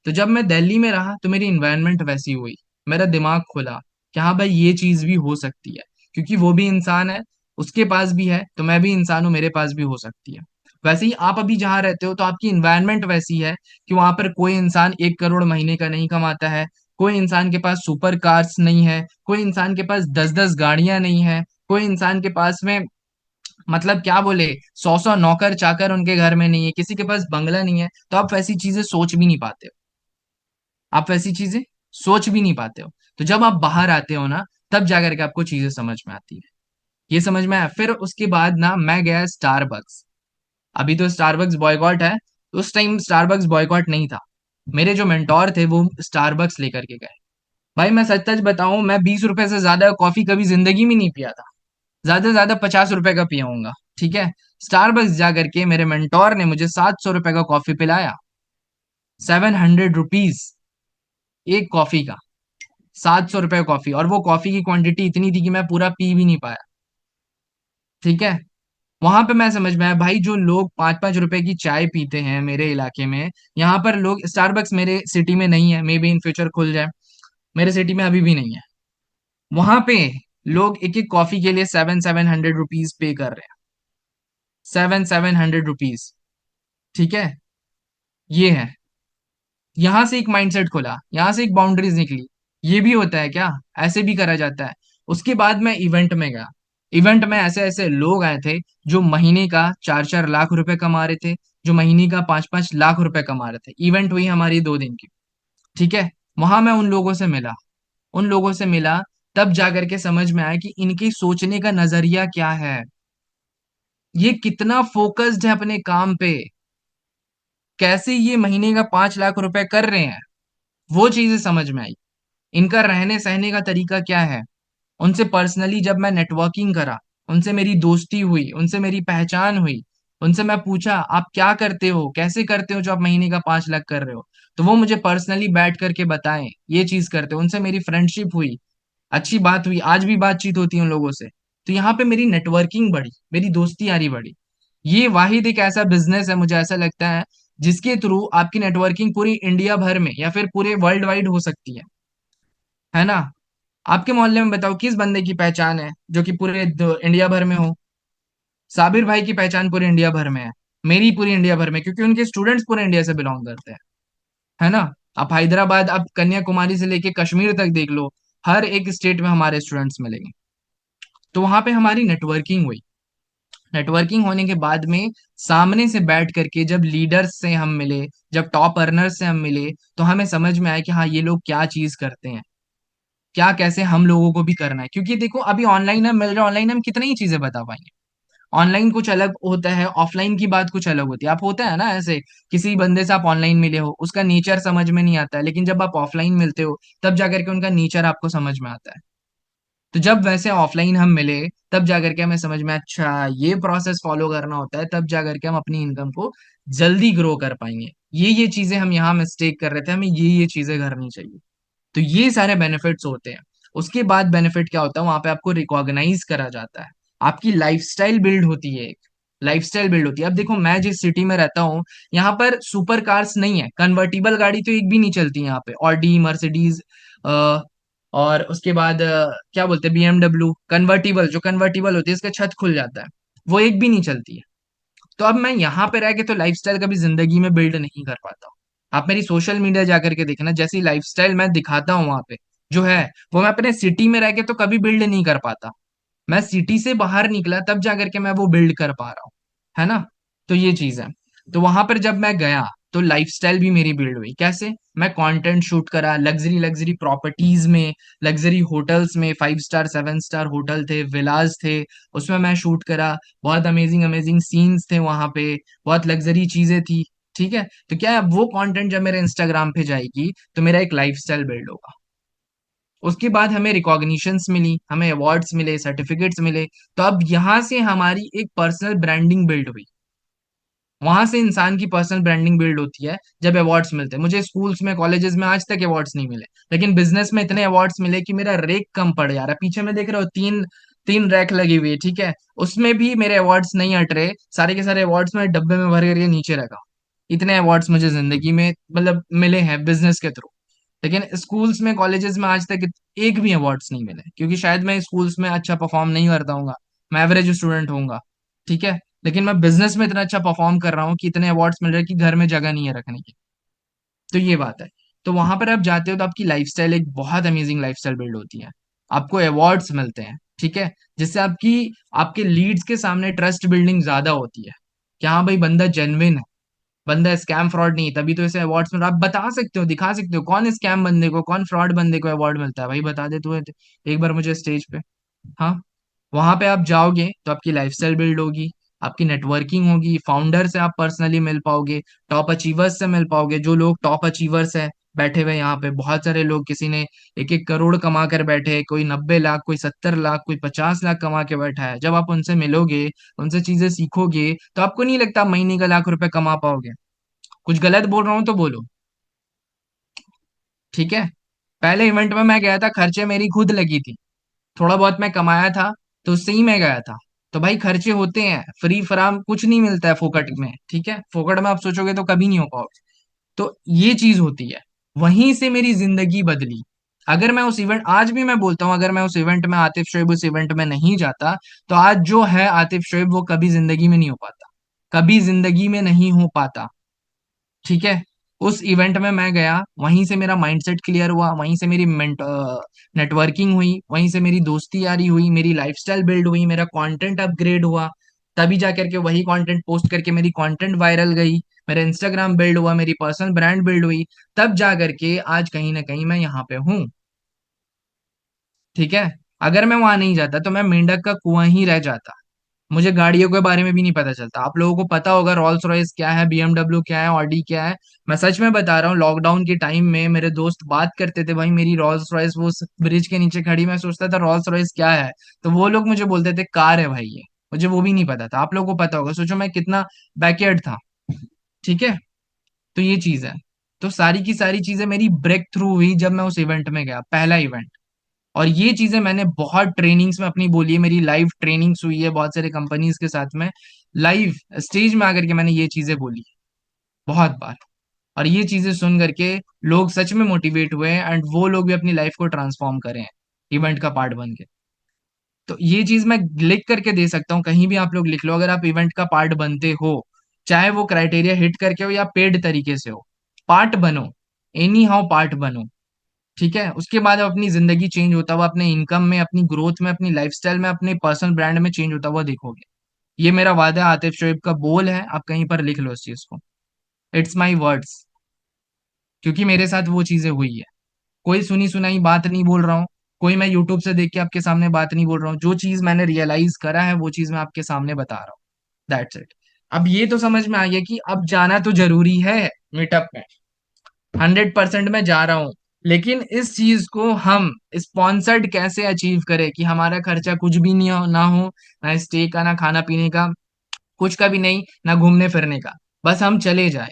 तो जब मैं दिल्ली में रहा, तो मेरी इन्वायरमेंट वैसी हुई। मेरा दिमाग खुला कि हाँ भाई, ये चीज भी हो सकती है। क्योंकि वो भी इंसान है, उसके पास भी है, तो मैं भी इंसान हूँ, मेरे पास भी हो सकती है। वैसे ही आप अभी जहाँ रहते हो, तो आपकी इन्वायरमेंट वैसी है कि वहां पर कोई इंसान 1 करोड़ महीने का नहीं कमाता है। कोई इंसान के पास सुपर कार्स नहीं है, कोई इंसान के पास 10-10 गाड़ियां नहीं है, कोई इंसान के पास में, मतलब क्या बोले, 100-100 नौकर चाकर उनके घर में नहीं है, किसी के पास बंगला नहीं है। तो आप वैसी चीजें सोच भी नहीं पाते हो। आप वैसी चीजें सोच भी नहीं पाते हो। तो जब आप बाहर आते हो ना, तब जाकर के आपको चीजें समझ में आती है। ये समझ में आया। फिर उसके बाद ना मैं गया स्टारबक्स। अभी तो स्टारबक्स बॉयकॉट है, उस टाइम स्टारबक्स बॉयकॉट नहीं था। मेरे जो मेंटोर थे, वो स्टारबक्स लेकर के गए। भाई मैं सच सच बताऊं, मैं 20 रुपए से ज्यादा कॉफी कभी जिंदगी में नहीं पिया था। ज्यादा से ज्यादा 50 रुपए का पिया हूंगा। ठीक है। स्टारबक्स जा करके मेरे मेंटोर ने मुझे 700 रुपए का कॉफी पिलाया। 700 रुपीज एक कॉफी का। 700 रुपए कॉफी, और वो कॉफी की क्वांटिटी इतनी थी कि मैं पूरा पी भी नहीं पाया। ठीक है। वहां पे मैं समझ में आया, भाई जो लोग 5-5 रुपए की चाय पीते हैं मेरे इलाके में, यहाँ पर लोग, स्टारबक्स मेरे सिटी में नहीं है, मे बी इन फ्यूचर खुल जाए, मेरे सिटी में अभी भी नहीं है। वहां पे लोग एक एक कॉफी के लिए 700-700 रुपीज पे कर रहे हैं। 700-700 रुपीज। ठीक है। ये है। यहां से एक माइंडसेट खुला, यहां से एक बाउंड्रीज निकली। ये भी होता है क्या? ऐसे भी करा जाता है। उसके बाद मैं इवेंट में गया। इवेंट में ऐसे ऐसे लोग आए थे जो महीने का 4-4 लाख रुपए कमा रहे थे, जो महीने का 5-5 लाख रुपए कमा रहे थे। इवेंट हुई हमारी 2 दिन की, ठीक है। वहां मैं उन लोगों से मिला, उन लोगों से मिला, तब जाकर के समझ में आया कि इनकी सोचने का नजरिया क्या है, ये कितना फोकस्ड है अपने काम पे, कैसे ये महीने का 5 लाख रुपए कर रहे हैं, वो चीजें समझ में आई। इनका रहने सहने का तरीका क्या है। उनसे पर्सनली जब मैं नेटवर्किंग करा, उनसे मेरी दोस्ती हुई, उनसे मेरी पहचान हुई, उनसे मैं पूछा आप क्या करते हो, कैसे करते हो जो आप महीने का 5 लाख कर रहे हो, तो वो मुझे पर्सनली बैठ करके बताएं ये चीज करते हो। उनसे मेरी फ्रेंडशिप हुई, अच्छी बात हुई, आज भी बातचीत होती है उन लोगों से। तो यहाँ पे मेरी नेटवर्किंग बढ़ी, मेरी दोस्ती यारी बढ़ी। ये वाहिद एक ऐसा बिजनेस है, मुझे ऐसा लगता है, जिसके थ्रू आपकी नेटवर्किंग पूरी इंडिया भर में या फिर पूरे वर्ल्ड वाइड हो सकती है ना। आपके मोहल्ले में बताओ किस बंदे की पहचान है जो कि पूरे इंडिया भर में हो। साबिर भाई की पहचान पूरे इंडिया भर में है, मेरी पूरी इंडिया भर में, क्योंकि उनके स्टूडेंट्स पूरे इंडिया से बिलोंग करते हैं, है ना। आप हैदराबाद, आप कन्याकुमारी से लेके कश्मीर तक देख लो, हर एक स्टेट में हमारे स्टूडेंट्स मिलेंगे। तो वहां पे हमारी नेटवर्किंग हुई। नेटवर्किंग होने के बाद में सामने से बैठ करके जब लीडर्स से हम मिले, जब टॉप अर्नर्स से हम मिले, तो हमें समझ में आया कि हाँ ये लोग क्या चीज करते हैं, क्या कैसे हम लोगों को भी करना है। क्योंकि देखो अभी ऑनलाइन हम मिल रहे, ऑनलाइन हम कितनी ही चीजें बता पाएंगे। ऑनलाइन कुछ अलग होता है, ऑफलाइन की बात कुछ अलग होती है। आप होता है ना ऐसे, किसी बंदे से आप ऑनलाइन मिले हो, उसका नेचर समझ में नहीं आता है, लेकिन जब आप ऑफलाइन मिलते हो तब जाकर के उनका नेचर आपको समझ में आता है। तो जब वैसे ऑफलाइन हम मिले, तब जाकर के हमें समझ में, अच्छा ये प्रोसेस फॉलो करना होता है, तब जाकर के हम अपनी इनकम को जल्दी ग्रो कर पाएंगे। ये चीजें हम यहाँ मिस्टेक कर रहे थे, हमें ये चीजें करनी चाहिए। तो ये सारे बेनिफिट्स होते हैं। उसके बाद बेनिफिट क्या होता है, वहां पे आपको रिकॉग्नाइज करा जाता है, आपकी लाइफस्टाइल बिल्ड होती है, एक लाइफस्टाइल बिल्ड होती है। अब देखो मैं जिस सिटी में रहता हूँ, यहाँ पर सुपर कार्स नहीं है, कन्वर्टिबल गाड़ी तो एक भी नहीं चलती यहाँ पे, ऑडी, मर्सिडीज, और उसके बाद क्या बोलते हैं, बीएमडब्ल्यू कन्वर्टिबल, जो कन्वर्टिबल होती है इसका छत खुल जाता है, वो एक भी नहीं चलती है। तो अब मैं यहाँ पे रह के तो लाइफस्टाइल कभी जिंदगी में बिल्ड नहीं कर पाता हूँ। आप मेरी सोशल मीडिया जाकर के देखना, जैसी लाइफस्टाइल मैं दिखाता हूँ वहां पे जो है, वो मैं अपने सिटी में रह के तो कभी बिल्ड नहीं कर पाता। मैं सिटी से बाहर निकला तब जाकर के मैं वो बिल्ड कर पा रहा हूँ, है ना। तो ये चीज है। तो वहां पर जब मैं गया, तो लाइफस्टाइल भी मेरी बिल्ड हुई। कैसे, मैं कंटेंट शूट करा लग्जरी लग्जरी प्रॉपर्टीज में, लग्जरी होटल्स में, 5 स्टार 7 स्टार होटल थे, विलाज थे, उसमें मैं शूट करा। बहुत अमेजिंग अमेजिंग सीन्स थे वहां पे, बहुत लग्जरी चीजें थी, ठीक है। तो क्या है, वो कंटेंट जब मेरे इंस्टाग्राम पे जाएगी तो मेरा एक लाइफस्टाइल बिल्ड होगा। उसके बाद हमें रिकॉग्निशंस मिली, हमें अवार्ड्स मिले, सर्टिफिकेट्स मिले। तो अब यहाँ से हमारी एक पर्सनल ब्रांडिंग बिल्ड हुई। वहां से इंसान की पर्सनल ब्रांडिंग बिल्ड होती है जब अवार्ड्स मिलते हैं। मुझे स्कूल्स में, कॉलेजेस में आज तक अवार्ड्स नहीं मिले, लेकिन बिजनेस में इतने अवार्ड्स मिले कि मेरा रेक कम पड़ जा रहा है। पीछे में देख रहे हो, तीन तीन रैक लगी हुई है, ठीक है, उसमें भी मेरे अवार्ड्स नहीं हट रहे। सारे के सारे अवार्ड्स में डब्बे में भर करके नीचे रखा। इतने अवार्ड्स मुझे जिंदगी में मतलब मिले हैं बिजनेस के थ्रू। लेकिन स्कूल्स में, कॉलेजेस में आज तक एक भी अवार्ड्स नहीं मिले, क्योंकि शायद मैं स्कूल्स में अच्छा परफॉर्म नहीं करता हूँ, मैं एवरेज स्टूडेंट होऊंगा, ठीक है। लेकिन मैं बिजनेस में इतना अच्छा परफॉर्म कर रहा हूँ कि इतने अवार्ड्स मिल रहे हैं कि घर में जगह नहीं है रखने की। तो ये बात है। तो वहां पर आप जाते हो तो आपकी लाइफस्टाइल एक बहुत अमेजिंग लाइफस्टाइल बिल्ड होती है, आपको अवार्ड्स मिलते हैं, ठीक है। जिससे आपकी, आपके लीड्स के सामने ट्रस्ट बिल्डिंग ज्यादा होती है कि हाँ भाई बंदा जेन्युइन है, बंदा स्कैम फ्रॉड नहीं है, तभी तो इसे अवार्ड्स में आप बता सकते हो, दिखा सकते हो कौन स्कैम बंदे को, कौन फ्रॉड बंदे को अवार्ड मिलता है, भाई बता दे तू एक बार मुझे स्टेज पे। हाँ, वहां पे आप जाओगे तो आपकी लाइफस्टाइल बिल्ड होगी, आपकी नेटवर्किंग होगी, फाउंडर से आप पर्सनली मिल पाओगे, टॉप अचीवर्स से मिल पाओगे। जो लोग टॉप अचीवर्स हैं बैठे हुए यहाँ पे, बहुत सारे लोग, किसी ने 1-1 करोड़ कमा कर बैठे हैं, कोई 90 लाख, कोई 70 लाख, कोई 50 लाख कमा के बैठा है। जब आप उनसे मिलोगे, उनसे चीजें सीखोगे, तो आपको नहीं लगता आप महीने का लाख रुपए कमा पाओगे। कुछ गलत बोल रहा हूँ तो बोलो, ठीक है। पहले इवेंट में मैं गया था, खर्चे मेरी खुद लगी थी, थोड़ा बहुत मैं कमाया था, तो उससे ही मैं गया था। तो भाई खर्चे होते हैं, फ्री फराम कुछ नहीं मिलता है फोकट में, ठीक है। फोकट में आप सोचोगे तो कभी नहीं हो पाओगे। तो ये चीज होती है। वहीं से मेरी जिंदगी बदली। अगर मैं उस इवेंट, आज भी मैं बोलता हूँ, अगर मैं उस इवेंट में, आतिफ शोएब उस इवेंट में नहीं जाता, तो आज जो है आतिफ शोएब वो कभी जिंदगी में नहीं हो पाता, कभी जिंदगी में नहीं हो पाता, ठीक है। उस इवेंट में मैं गया, वहीं से मेरा माइंडसेट क्लियर हुआ, वहीं से मेरी नेटवर्किंग हुई, वहीं से मेरी दोस्ती यारी हुई, मेरी लाइफस्टाइल बिल्ड हुई, मेरा कंटेंट अपग्रेड हुआ। तभी जा करके वही कंटेंट पोस्ट करके मेरी कंटेंट वायरल गई, मेरा इंस्टाग्राम बिल्ड हुआ, मेरी पर्सनल ब्रांड बिल्ड हुई। तब जा करके आज कहीं ना कहीं मैं यहाँ पे हूँ। ठीक है। अगर मैं वहां नहीं जाता तो मैं मेंढक का कुआं ही रह जाता। मुझे गाड़ियों के बारे में भी नहीं पता चलता। आप लोगों को पता होगा रोल्स रॉयस क्या है, बीएमडब्ल्यू क्या है, ऑडी क्या है। मैं सच में बता रहा हूँ, लॉकडाउन के टाइम में मेरे दोस्त बात करते थे, भाई मेरी रोल्स रॉयस वो ब्रिज के नीचे खड़ी, मैं सोचता था रोल्स रॉयस क्या है, तो वो लोग मुझे बोलते थे कार है भाई ये। मुझे वो भी नहीं पता था। आप लोगों को पता होगा, सोचो मैं कितना बैकयार्ड था। ठीक है। तो ये चीज है। तो सारी की सारी चीजें मेरी ब्रेक थ्रू हुई जब मैं उस इवेंट में गया, पहला इवेंट। और ये चीजें मैंने बहुत ट्रेनिंग्स में अपनी बोली है, मेरी लाइव ट्रेनिंग्स हुई है बहुत सारे कंपनीज के साथ में। लाइव स्टेज में आकर के मैंने ये चीजें बोली है बहुत बार। और ये चीजें सुन करके लोग सच में मोटिवेट हुए हैं, एंड वो लोग भी अपनी लाइफ को ट्रांसफॉर्म करे हैं इवेंट का पार्ट बन के। तो ये चीज मैं लिख करके दे सकता हूँ, कहीं भी आप लोग लिख लो, अगर आप इवेंट का पार्ट बनते हो, चाहे वो क्राइटेरिया हिट करके हो या पेड तरीके से हो, पार्ट बनो। एनी हाउ पार्ट बनो। ठीक है। उसके बाद अब अपनी जिंदगी चेंज होता हुआ, अपने इनकम में, अपनी ग्रोथ में, अपनी लाइफस्टाइल में, अपने पर्सनल ब्रांड में चेंज होता हुआ देखोगे। ये मेरा वादा है, आतिफ शोएब का बोल है, आप कहीं पर लिख लो इस चीज को। It's my words. क्योंकि मेरे साथ वो चीजें हुई है। कोई सुनी सुनाई बात नहीं बोल रहा हूँ। कोई मैं यूट्यूब से देख के आपके सामने बात नहीं बोल रहा हूँ। जो चीज मैंने रियलाइज करा है वो चीज मैं आपके सामने बता रहा हूँ। That's it. अब ये तो समझ में आ गया कि अब जाना तो जरूरी है मीटअप में। 100% मैं जा रहा हूँ। लेकिन इस चीज को हम स्पॉन्सर्ड कैसे अचीव करें कि हमारा खर्चा कुछ भी नहीं हो, ना हो, ना स्टे का, ना खाना पीने का, कुछ का भी नहीं, ना घूमने फिरने का, बस हम चले जाए।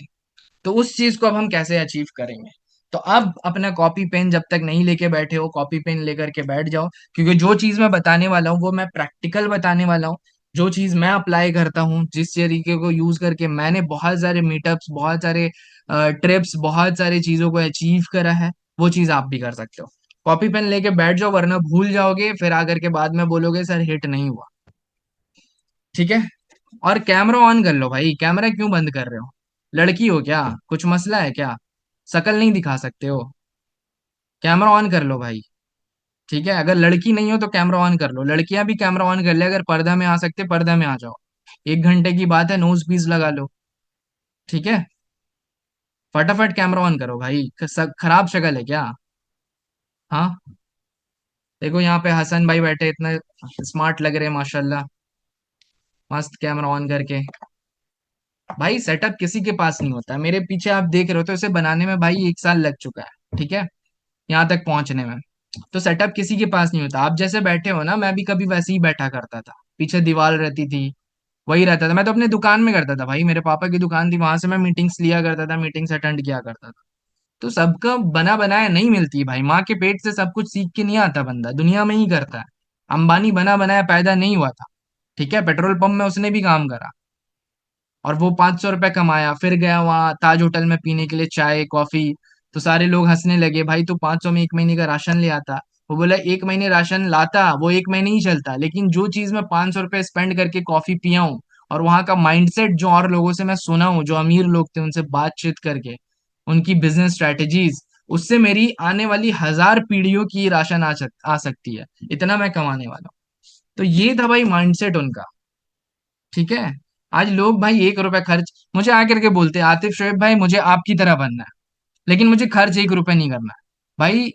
तो उस चीज को अब हम कैसे अचीव करेंगे? तो अब अपना कॉपी पेन जब तक नहीं लेके बैठे हो, कॉपी पेन लेकर के बैठ जाओ। क्योंकि जो चीज मैं बताने वाला हूँ वो मैं प्रैक्टिकल बताने वाला हूँ। जो चीज मैं अप्लाई करता हूँ, जिस तरीके को यूज करके मैंने बहुत सारे मीटअप्स, बहुत सारे ट्रिप्स, बहुत सारी चीजों को अचीव करा है, वो चीज आप भी कर सकते हो। कॉपी पेन लेके बैठ जाओ, वरना भूल जाओगे, फिर आकर के बाद में बोलोगे सर हिट नहीं हुआ। ठीक है। और कैमरा ऑन कर लो भाई, कैमरा क्यों बंद कर रहे हो? लड़की हो क्या? कुछ मसला है क्या? शकल नहीं दिखा सकते हो? कैमरा ऑन कर लो भाई। ठीक है। अगर लड़की नहीं हो तो कैमरा ऑन कर लो, लड़कियां भी कैमरा ऑन कर ले, अगर पर्दा में आ सकते पर्दा में आ जाओ। 1 घंटे की बात है, नोज पीस लगा लो। ठीक है। फटाफट कैमरा ऑन करो भाई, खराब शक्ल है क्या? हाँ। देखो यहाँ पे हसन भाई बैठे, इतना स्मार्ट लग रहे हैं माशाल्लाह, मस्त कैमरा ऑन करके। भाई सेटअप किसी के पास नहीं होता है। मेरे पीछे आप देख रहे हो तो इसे बनाने में भाई 1 साल लग चुका है। ठीक है। यहाँ तक पहुंचने में। तो सेटअप किसी के पास नहीं होता। आप जैसे बैठे हो ना, मैं भी कभी वैसे ही बैठा करता था, पीछे दीवार रहती थी, वही रहता था। मैं तो अपने दुकान में करता था भाई, मेरे पापा की दुकान थी, वहां से मैं मीटिंग्स लिया करता था, मीटिंग्स अटेंड किया करता था। तो सबका बना बनाया नहीं मिलती भाई, माँ के पेट से सब कुछ सीख के नहीं आता बंदा, दुनिया में ही करता है। अंबानी बना बनाया पैदा नहीं हुआ था। ठीक है। पेट्रोल पंप में उसने भी काम करा, और वो 500 रुपये कमाया, फिर गया वहाँ ताज होटल में पीने के लिए चाय कॉफी। तो सारे लोग हंसने लगे, भाई तू 500 में 1 महीने का राशन ले आता। वो बोला 1 महीने राशन लाता, वो 1 महीने ही चलता, लेकिन जो चीज मैं 500 रुपये स्पेंड करके कॉफी पिया हूँ, और वहां का माइंडसेट जो और लोगों से मैं सुना हूँ, जो अमीर लोग थे उनसे बातचीत करके, उनकी बिजनेस स्ट्रेटेजीज, उससे मेरी आने वाली 1000 पीढ़ियों की राशन आ सकती है। इतना मैं कमाने वाला हूँ। तो ये था भाई माइंडसेट उनका। ठीक है। आज लोग भाई 1 रुपए खर्च, मुझे आकर के बोलते हैं आतिफ शोएब भाई मुझे आपकी तरह बनना है, लेकिन मुझे खर्च 1 रुपए नहीं करना है। भाई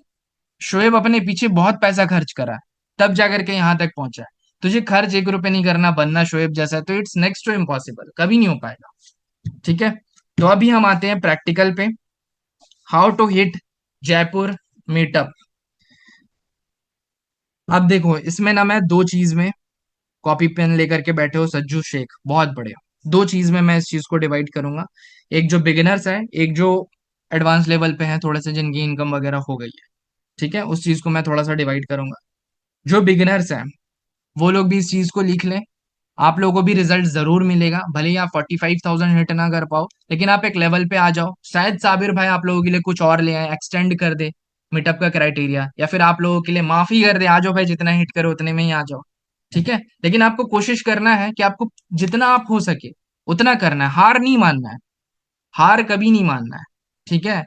शोएब अपने पीछे बहुत पैसा खर्च करा है, तब जाकर के यहाँ तक पहुंचा है। तुझे खर्च 1 रुपए नहीं करना, बनना शोएब जैसा, तो इट्स नेक्स्ट टू इम्पॉसिबल, कभी नहीं हो पाएगा। ठीक है। तो अभी हम आते हैं प्रैक्टिकल पे। How to hit Jaipur meetup. अब देखो इसमें ना, मैं दो चीज में, कॉपी पेन लेकर के बैठे हो सज्जू शेख, बहुत बढ़िया। दो चीज में मैं इस चीज को डिवाइड करूंगा। एक जो बिगिनर्स है, एक जो एडवांस लेवल पे है थोड़े से, जिनकी इनकम वगैरह हो गई है। ठीक है। उस चीज को मैं थोड़ा सा डिवाइड करूंगा। जो बिगिनर्स हैं वो लोग भी इस चीज को लिख लें। आप लोगों को भी रिजल्ट जरूर मिलेगा, भले ही आप 45,000 हिट ना कर पाओ, लेकिन आप एक लेवल पे आ जाओ। शायद साबिर भाई आप लोगों के लिए कुछ और ले आए, एक्सटेंड कर दे मीटअप का क्राइटेरिया, या फिर आप लोगों के लिए माफी कर दे, आ जाओ भाई जितना हिट करो उतने में ही आ जाओ। ठीक है। लेकिन आपको कोशिश करना है कि आपको जितना आप हो सके उतना करना है, हार नहीं मानना है। हार कभी नहीं मानना है। ठीक है।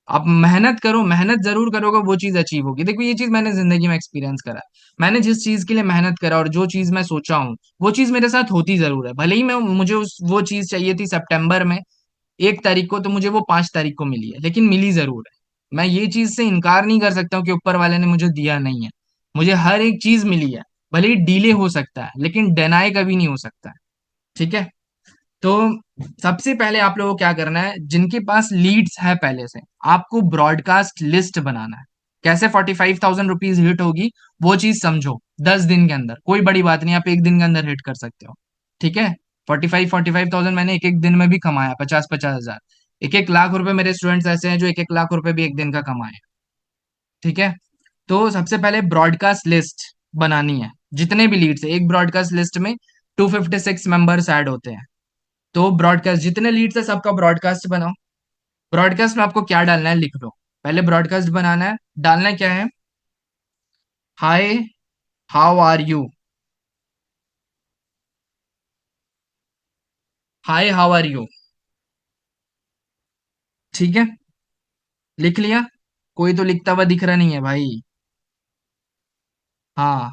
आप मेहनत करो, मेहनत जरूर करोगे वो चीज अचीव होगी। देखो ये चीज मैंने जिंदगी में एक्सपीरियंस करा है। मैंने जिस चीज के लिए मेहनत करा और जो चीज मैं सोचा हूँ वो चीज मेरे साथ होती जरूर है। भले ही मैं मुझे वो चीज चाहिए थी सितंबर में 1 तारीख को, तो मुझे वो 5 तारीख को मिली है, लेकिन मिली जरूर है। मैं ये चीज से इनकार नहीं कर सकता हूँ कि ऊपर वाले ने मुझे दिया नहीं है। मुझे हर एक चीज मिली है। भले ही डिले हो सकता है लेकिन डिनाई कभी नहीं हो सकता है। ठीक है। तो सबसे पहले आप लोगों को क्या करना है, जिनके पास लीड्स है पहले से, आपको ब्रॉडकास्ट लिस्ट बनाना है। कैसे 45,000 रुपीज हिट होगी वो चीज समझो। 10 दिन के अंदर, कोई बड़ी बात नहीं, आप 1 दिन के अंदर हिट कर सकते हो। ठीक है। 45,000 मैंने एक एक दिन में भी कमाया, 50,000 50,000। 1 1 लाख रुपए मेरे स्टूडेंट्स ऐसे हैं जो 1 1 लाख रुपए भी एक दिन का कमाए। ठीक है। तो सबसे पहले ब्रॉडकास्ट लिस्ट बनानी है। जितने भी लीड्स है, एक ब्रॉडकास्ट लिस्ट में 256 मेंबर्स ऐड होते हैं। तो ब्रॉडकास्ट जितने लीड्स है सबका ब्रॉडकास्ट बनाओ। ब्रॉडकास्ट में आपको क्या डालना है लिख लो। पहले ब्रॉडकास्ट बनाना है। डालना क्या है? Hi, how are you. Hi, how are you. ठीक है। लिख लिया? कोई तो लिखता हुआ दिख रहा नहीं है भाई। हाँ,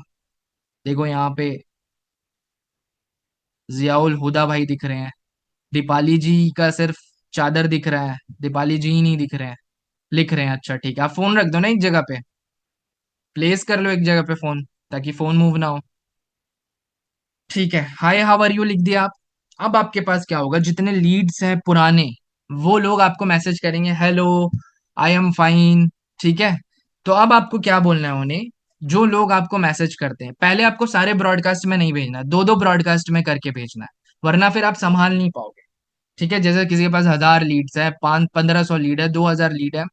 देखो यहाँ पे जियाउल हुदा भाई दिख रहे हैं। दीपाली जी का सिर्फ चादर दिख रहा है, दीपाली जी ही नहीं दिख रहे हैं। लिख रहे हैं, अच्छा ठीक है। आप फोन रख दो ना एक जगह पे, प्लेस कर लो एक जगह पे फोन, ताकि फोन मूव ना हो। ठीक है, हाय हाउ आर यू लिख दिया आप। अब आपके पास क्या होगा, जितने लीड्स हैं पुराने, वो लोग आपको मैसेज करेंगे, हेलो, आई एम फाइन। ठीक है। तो अब आपको क्या बोलना है उन्हें। जो लोग आपको मैसेज करते हैं, पहले आपको सारे ब्रॉडकास्ट में नहीं भेजना, दो दो ब्रॉडकास्ट में करके भेजना है, वरना फिर आप संभाल नहीं पाओगे। ठीक है। जैसे किसी के पास 1,000 लीड्स है, 500 1500 लीड है, 2,000 लीड है,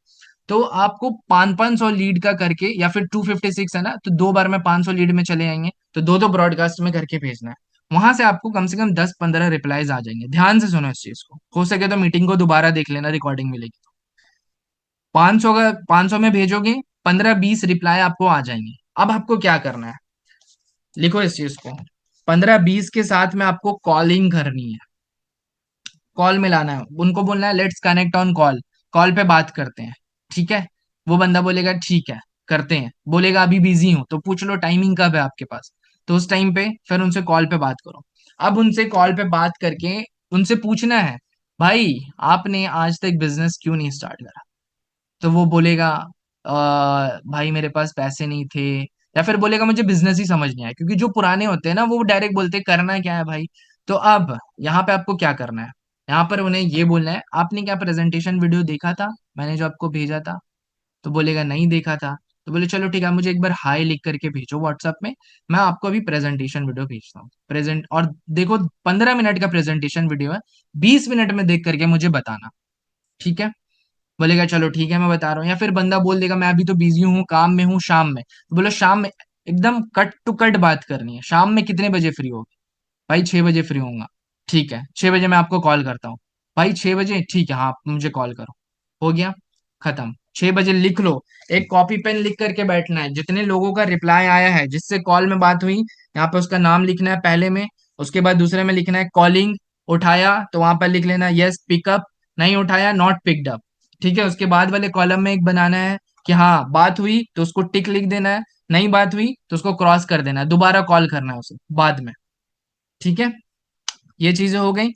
तो आपको 500 500 लीड का करके, या फिर 256 है ना, तो 2 बार में 500 लीड में चले जाएंगे, तो दो दो ब्रॉडकास्ट में करके भेजना है। वहां से आपको कम से कम 10 15 रिप्लाईज आ जाएंगे। ध्यान से सुनो इस चीज को, हो सके तो मीटिंग को दोबारा देख लेना, रिकॉर्डिंग मिलेगी तो। 500 का 500 में भेजोगे, 15 20 रिप्लाई आपको आ जाएंगे। अब आपको क्या करना है, लिखो इस चीज को। 15 20 के साथ में आपको कॉलिंग करनी है। कॉल मिलाना है, उनको बोलना है let's connect on call, call पे बात करते हैं। ठीक है। वो बंदा बोलेगा ठीक है, करते हैं। बोलेगा अभी बिजी हूं, तो पूछ लो टाइमिंग कब है आपके पास, तो उस टाइम पे फिर उनसे कॉल पे बात करो। अब उनसे कॉल पे बात करके उनसे पूछना है, भाई आपने आज तक बिजनेस क्यों नहीं स्टार्ट करा। तो वो बोलेगा भाई मेरे पास पैसे नहीं थे, या फिर बोलेगा मुझे बिजनेस ही समझ नहीं आया। क्योंकि जो पुराने होते हैं ना, वो डायरेक्ट बोलते हैं करना क्या है भाई। तो अब यहाँ पे आपको क्या करना है, यहाँ पर उन्हें ये बोलना है, आपने क्या प्रेजेंटेशन वीडियो देखा था मैंने जो आपको भेजा था। तो बोलेगा नहीं देखा था। तो बोले चलो ठीक है, आप मुझे एक बार हाई लिख करके भेजो व्हाट्सएप में, मैं आपको अभी प्रेजेंटेशन वीडियो भेजता हूँ प्रेजेंट। और देखो 15 मिनट का प्रेजेंटेशन वीडियो है, 20 मिनट में देख करके मुझे बताना। ठीक है। बोलेगा चलो ठीक है मैं बता रहा हूँ। या फिर बंदा बोल देगा मैं अभी तो बिजी हूँ, काम में हूँ, शाम में। तो बोलो शाम में, एकदम कट टू कट बात करनी है। शाम में कितने बजे फ्री हो? भाई 6 बजे फ्री होऊंगा। ठीक है, 6 बजे मैं आपको कॉल करता हूँ। भाई 6 बजे, ठीक है, हाँ आप मुझे कॉल करो। हो गया, खत्म। 6 बजे लिख लो। एक कॉपी पेन लिख करके बैठना है, जितने लोगों का रिप्लाई आया है, जिससे कॉल में बात हुई, यहाँ पे उसका नाम लिखना है पहले में। उसके बाद दूसरे में लिखना है कॉलिंग, उठाया तो वहां पर लिख लेना यस पिकअप, नहीं उठाया नॉट पिक्ड अप। ठीक है। उसके बाद वाले कॉलम में एक बनाना है कि हाँ बात हुई, तो उसको टिक लिख देना है। नहीं बात हुई तो उसको क्रॉस कर देना है, दोबारा कॉल करना है उसे बाद में। ठीक है। ये चीजें हो गई।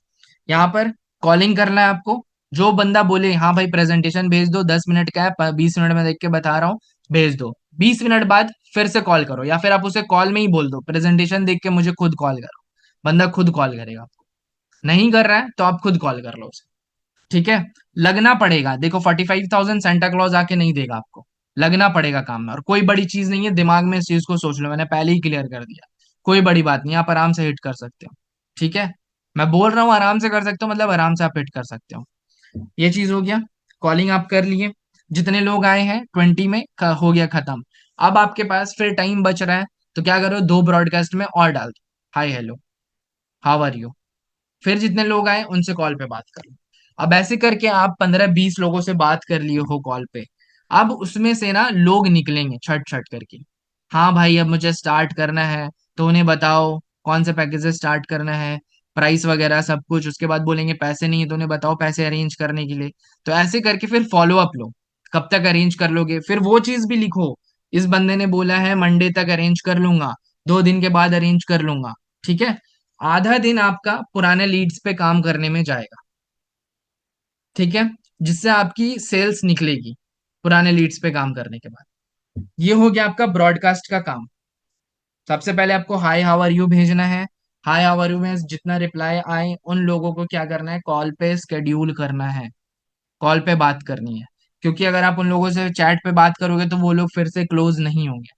यहाँ पर कॉलिंग करना है आपको। जो बंदा बोले हाँ भाई प्रेजेंटेशन भेज दो, 10 मिनट का है, 20 मिनट में देख के बता रहा हूँ, भेज दो। 20 मिनट बाद फिर से कॉल करो, या फिर आप उसे कॉल में ही बोल दो प्रेजेंटेशन देख के मुझे खुद कॉल करो। बंदा खुद कॉल करेगा आपको। नहीं कर रहा है तो आप खुद कॉल कर लो उसे। ठीक है। लगना पड़ेगा, देखो 45,000 सेंटा क्लॉज आके नहीं देगा आपको। लगना पड़ेगा काम में, और कोई बड़ी चीज नहीं है, दिमाग में इस चीज को सोच लो, मैंने पहले ही क्लियर कर दिया। कोई बड़ी बात नहीं, आप आराम से हिट कर सकते हो। ठीक है। मैं बोल रहा हूँ आराम से कर सकते हो, मतलब आराम से आप हिट कर सकते हो। ये चीज हो गया। कॉलिंग आप कर लिए। जितने लोग आए हैं 20 में हो गया खत्म। अब आपके पास फिर टाइम बच रहा है, तो क्या करो, दो ब्रॉडकास्ट में और डाल दो, hi hello, how are you. फिर जितने लोग आए उनसे कॉल पे बात कर लो। अब ऐसे करके आप 15 20 लोगों से बात कर लिए हो कॉल पे। अब उसमें से ना लोग निकलेंगे छट छट करके। हाँ भाई अब मुझे स्टार्ट करना है, तो उन्हें बताओ कौन से पैकेज स्टार्ट करना है। प्राइस वगैरह सब कुछ। उसके बाद बोलेंगे पैसे नहीं है तो उन्हें बताओ पैसे अरेंज करने के लिए। तो ऐसे करके फिर फॉलो अप लो, कब तक अरेंज कर लोगे, फिर वो चीज भी लिखो। इस बंदे ने बोला है मंडे तक अरेंज कर लूंगा, 2 दिन के बाद अरेंज कर लूंगा। ठीक है, आधा दिन आपका पुराने लीड्स पे काम करने में जाएगा। ठीक है, जिससे आपकी सेल्स निकलेगी पुराने लीड्स पे काम करने के बाद। ये हो गया आपका ब्रॉडकास्ट का काम। सबसे पहले आपको हाई हाउ आर यू भेजना है। हाई हाउ आर यू में जितना रिप्लाई आए उन लोगों को क्या करना है, कॉल पे स्केड्यूल करना है, कॉल पे बात करनी है। क्योंकि अगर आप उन लोगों से चैट पे बात करोगे तो वो लोग फिर से क्लोज नहीं होंगे।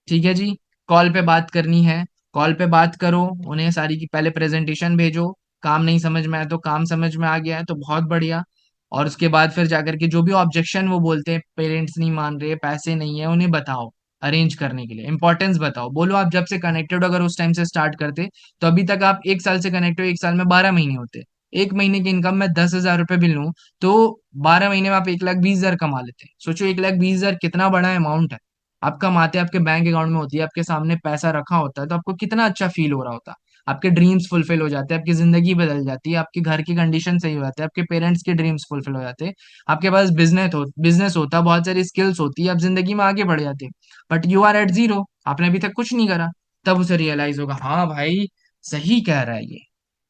ठीक है जी, कॉल पे बात करनी है। कॉल पे बात करो, उन्हें सारी की पहले प्रेजेंटेशन भेजो। काम नहीं समझ में आया तो काम समझ में आ गया है तो बहुत बढ़िया। और उसके बाद फिर जाकर के जो भी ऑब्जेक्शन वो बोलते हैं, पेरेंट्स नहीं मान रहे, पैसे नहीं है, उन्हें बताओ अरेंज करने के लिए, इंपॉर्टेंस बताओ। बोलो आप जब से कनेक्टेड हो, अगर उस टाइम से स्टार्ट करते तो अभी तक आप 1 साल से कनेक्टेड हो, 1 साल में 12 महीने होते। 1 महीने की इनकम में 10,000 रुपये भी लूं तो 12 महीने में आप 1,20,000 कमा लेते। सोचो 1,20,000 कितना बड़ा अमाउंट है। आप कमाते, आपके बैंक अकाउंट में होती है, आपके सामने पैसा रखा होता है, तो आपको कितना अच्छा फील हो रहा होता। आपके ड्रीम्स फुलफिल हो जाते हैं, आपकी जिंदगी बदल जाती है, आपके घर की कंडीशन सही हो जाती है, आपके पेरेंट्स के ड्रीम्स फुलफिल हो जाते हैं। आपके पास बिजनेस होता, बहुत सारी स्किल्स होती है, आप जिंदगी में आगे बढ़ जाते हैं। But you are at zero, आपने अभी तक कुछ नहीं करा। तब उसे रियलाइज होगा, हाँ भाई सही कह रहा है ये,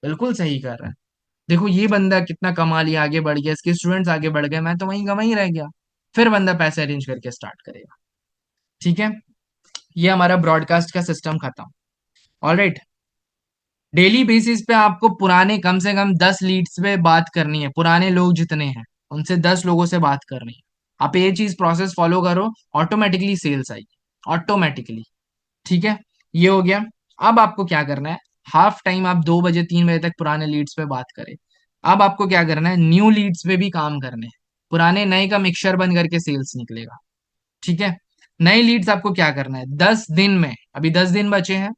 बिल्कुल सही कह रहा है। देखो ये बंदा कितना कमा लिया, आगे बढ़ गया, इसके स्टूडेंट्स आगे बढ़ गए, मैं तो वहीं का वहीं रह गया। फिर बंदा पैसे अरेंज करके स्टार्ट करेगा। ठीक है, ये हमारा ब्रॉडकास्ट का सिस्टम खत्म। ऑलराइट, डेली बेसिस पे आपको पुराने कम से कम 10 लीड्स पे बात करनी है, पुराने लोग जितने हैं उनसे 10 लोगों से बात करनी है। आप ये चीज प्रोसेस फॉलो करो, ऑटोमेटिकली सेल्स आएगी, ऑटोमेटिकली। ठीक है, ये हो गया। अब आपको क्या करना है, हाफ टाइम आप 2 बजे 3 बजे तक पुराने लीड्स पे बात करें। अब आपको क्या करना है, न्यू लीड्स पे भी काम करने हैं। पुराने नए का मिक्सचर बन करके सेल्स निकलेगा। ठीक है, नई लीड्स आपको क्या करना है, 10 दिन में, अभी 10 दिन बचे हैं,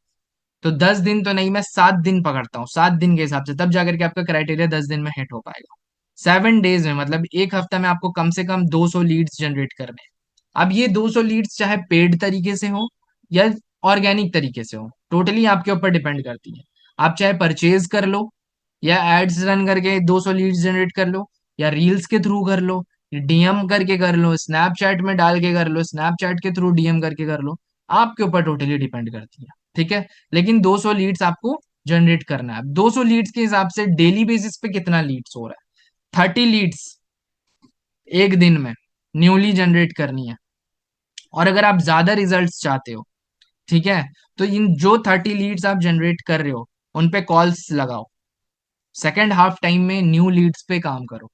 तो 10 दिन तो नहीं, मैं 7 दिन पकड़ता हूँ, 7 दिन के हिसाब से, तब जाकर के आपका क्राइटेरिया 10 दिन में हिट हो पाएगा। 7 डेज में, मतलब एक हफ्ता में आपको कम से कम 200 लीड्स जनरेट करने हैं। अब ये 200 लीड्स चाहे पेड तरीके से हो या ऑर्गेनिक तरीके से हो, टोटली आपके ऊपर डिपेंड करती है। आप चाहे परचेज कर लो, या एड्स रन करके 200 लीड्स जनरेट कर लो, या रील्स के थ्रू कर लो, डीएम करके कर लो, स्नैपचैट में डाल के कर लो, स्नैपचैट के थ्रू डीएम करके कर लो, आपके ऊपर टोटली डिपेंड करती है। ठीक है, लेकिन 200 लीड्स आपको जनरेट करना है। 200 लीड्स के हिसाब से डेली बेसिस पे कितना लीड्स हो रहा है, 30 लीड्स एक दिन में न्यूली जनरेट करनी है। और अगर आप ज्यादा रिजल्ट्स चाहते हो, ठीक है, तो इन जो 30 लीड्स आप जनरेट कर रहे हो उन पे कॉल्स लगाओ। सेकेंड हाफ टाइम में न्यू लीड्स पे काम करो।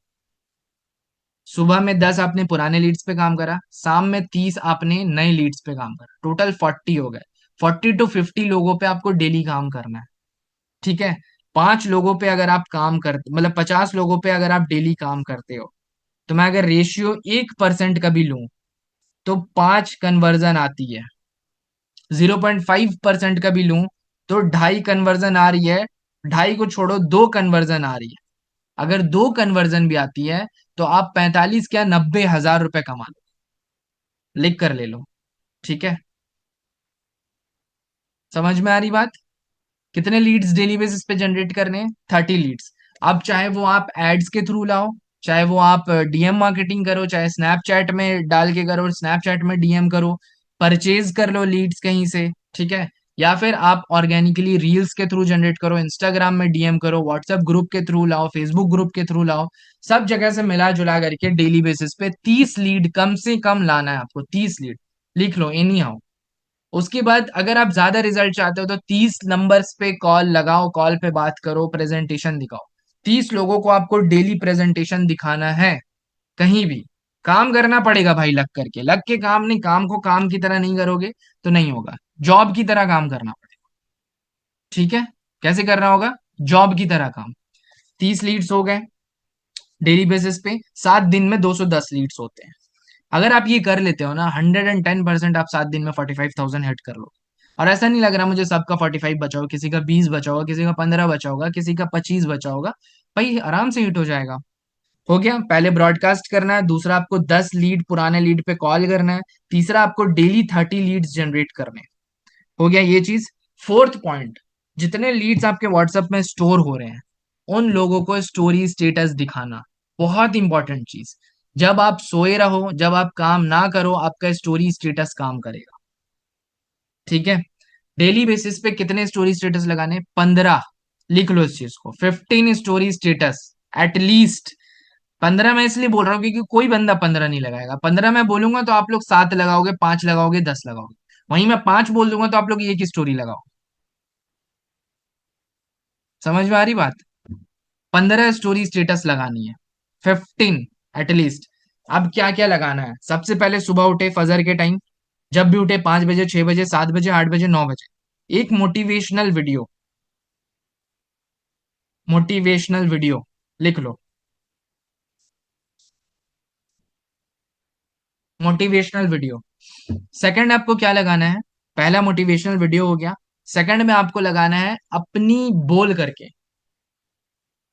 सुबह में 10 आपने पुराने लीड्स पे काम करा, शाम में 30 आपने नए लीड्स पे काम करा, टोटल 40 हो गए। 40 to 50 लोगों पे आपको डेली काम करना है। ठीक है, 5 लोगों पे अगर आप काम करते, मतलब 50 लोगों पे अगर आप डेली काम करते हो, तो मैं अगर रेशियो 1% का भी लूं तो 5 कन्वर्जन आती है। 0.5% का भी लूं तो 2.5 कन्वर्जन आ रही है। ढाई को छोड़ो, 2 कन्वर्जन आ रही है। अगर 2 कन्वर्जन भी आती है तो आप 45 क्या 90,000 रुपए कमा लो। लिख कर ले लो। ठीक है, समझ में आ रही बात। कितने लीड्स डेली बेसिस पे जनरेट करने हैं, 30 लीड्स। अब चाहे वो आप एड्स के थ्रू लाओ, चाहे वो आप डीएम मार्केटिंग करो, चाहे स्नैपचैट में डाल के करो, स्नैपचैट में डीएम करो, परचेज कर लो लीड्स कहीं से। ठीक है, या फिर आप ऑर्गेनिकली रील्स के थ्रू जनरेट करो, इंस्टाग्राम में डीएम करो, व्हाट्सएप ग्रुप के थ्रू लाओ, फेसबुक ग्रुप के थ्रू लाओ, सब जगह से मिला जुला करके डेली बेसिस पे 30 लीड कम से कम लाना है आपको। 30 लीड लिख लो एनी हाउ। उसके बाद अगर आप ज्यादा रिजल्ट चाहते हो तो 30 नंबर्स पे कॉल लगाओ, कॉल पे बात करो, प्रेजेंटेशन दिखाओ। 30 लोगों को आपको डेली प्रेजेंटेशन दिखाना है। कहीं भी काम करना पड़ेगा भाई, लग करके, लग के काम नहीं, काम को काम की तरह नहीं करोगे तो नहीं होगा। जॉब की तरह काम करना पड़ेगा। ठीक है, कैसे करना होगा, जॉब की तरह काम। 30 लीड्स हो गए डेली बेसिस पे, 7 दिन में 210 लीड्स होते हैं। अगर आप ये कर लेते हो ना, 110% आप 7 दिन में 45,000 हिट कर लो। और ऐसा नहीं लग रहा मुझे सबका 45 बचा होगा, किसी का 20 बचा होगा, किसी का 15 बचा होगा, किसी का 25 बचा होगा, भाई आराम से हिट हो जाएगा। हो गया, पहले ब्रॉडकास्ट करना है, दूसरा आपको 10 लीड पुराने लीड पे कॉल करना है, तीसरा आपको डेली 30 लीड्स जनरेट करने हैं। हो गया ये चीज। फोर्थ पॉइंट, जितने लीड्स आपके व्हाट्सएप में स्टोर हो रहे हैं, उन लोगों को स्टोरी स्टेटस दिखाना, बहुत इंपॉर्टेंट चीज। जब आप सोए रहो, जब आप काम ना करो, आपका स्टोरी स्टेटस काम करेगा। ठीक है। डेली बेसिस पे कितने स्टोरी स्टेटस लगाने? 15। लिख लो इस चीज को, 15 स्टोरी स्टेटस एटलीस्ट। 15 मैं इसलिए बोल रहा हूँ क्योंकि कोई बंदा 15 नहीं लगाएगा। 15 मैं बोलूंगा तो आप लोग 7 लगाओगे, 5 लगाओगे, 10 लगाओगे। वहीं मैं 5 बोल दूंगा तो आप लोग एक ही स्टोरी लगाओ। समझ में आ रही बात? 15 स्टोरी स्टेटस लगानी है, 15 एटलीस्ट। अब क्या क्या लगाना है? सबसे पहले सुबह उठे फजर के टाइम, जब भी उठे, 5 बजे, 6 बजे, 7 बजे, 8 बजे, 9 बजे, एक मोटिवेशनल वीडियो, मोटिवेशनल वीडियो लिख लो। Motivational video. सेकंड आपको क्या लगाना है? पहला मोटिवेशनल वीडियो हो गया। सेकंड में आपको लगाना है अपनी बोल करके।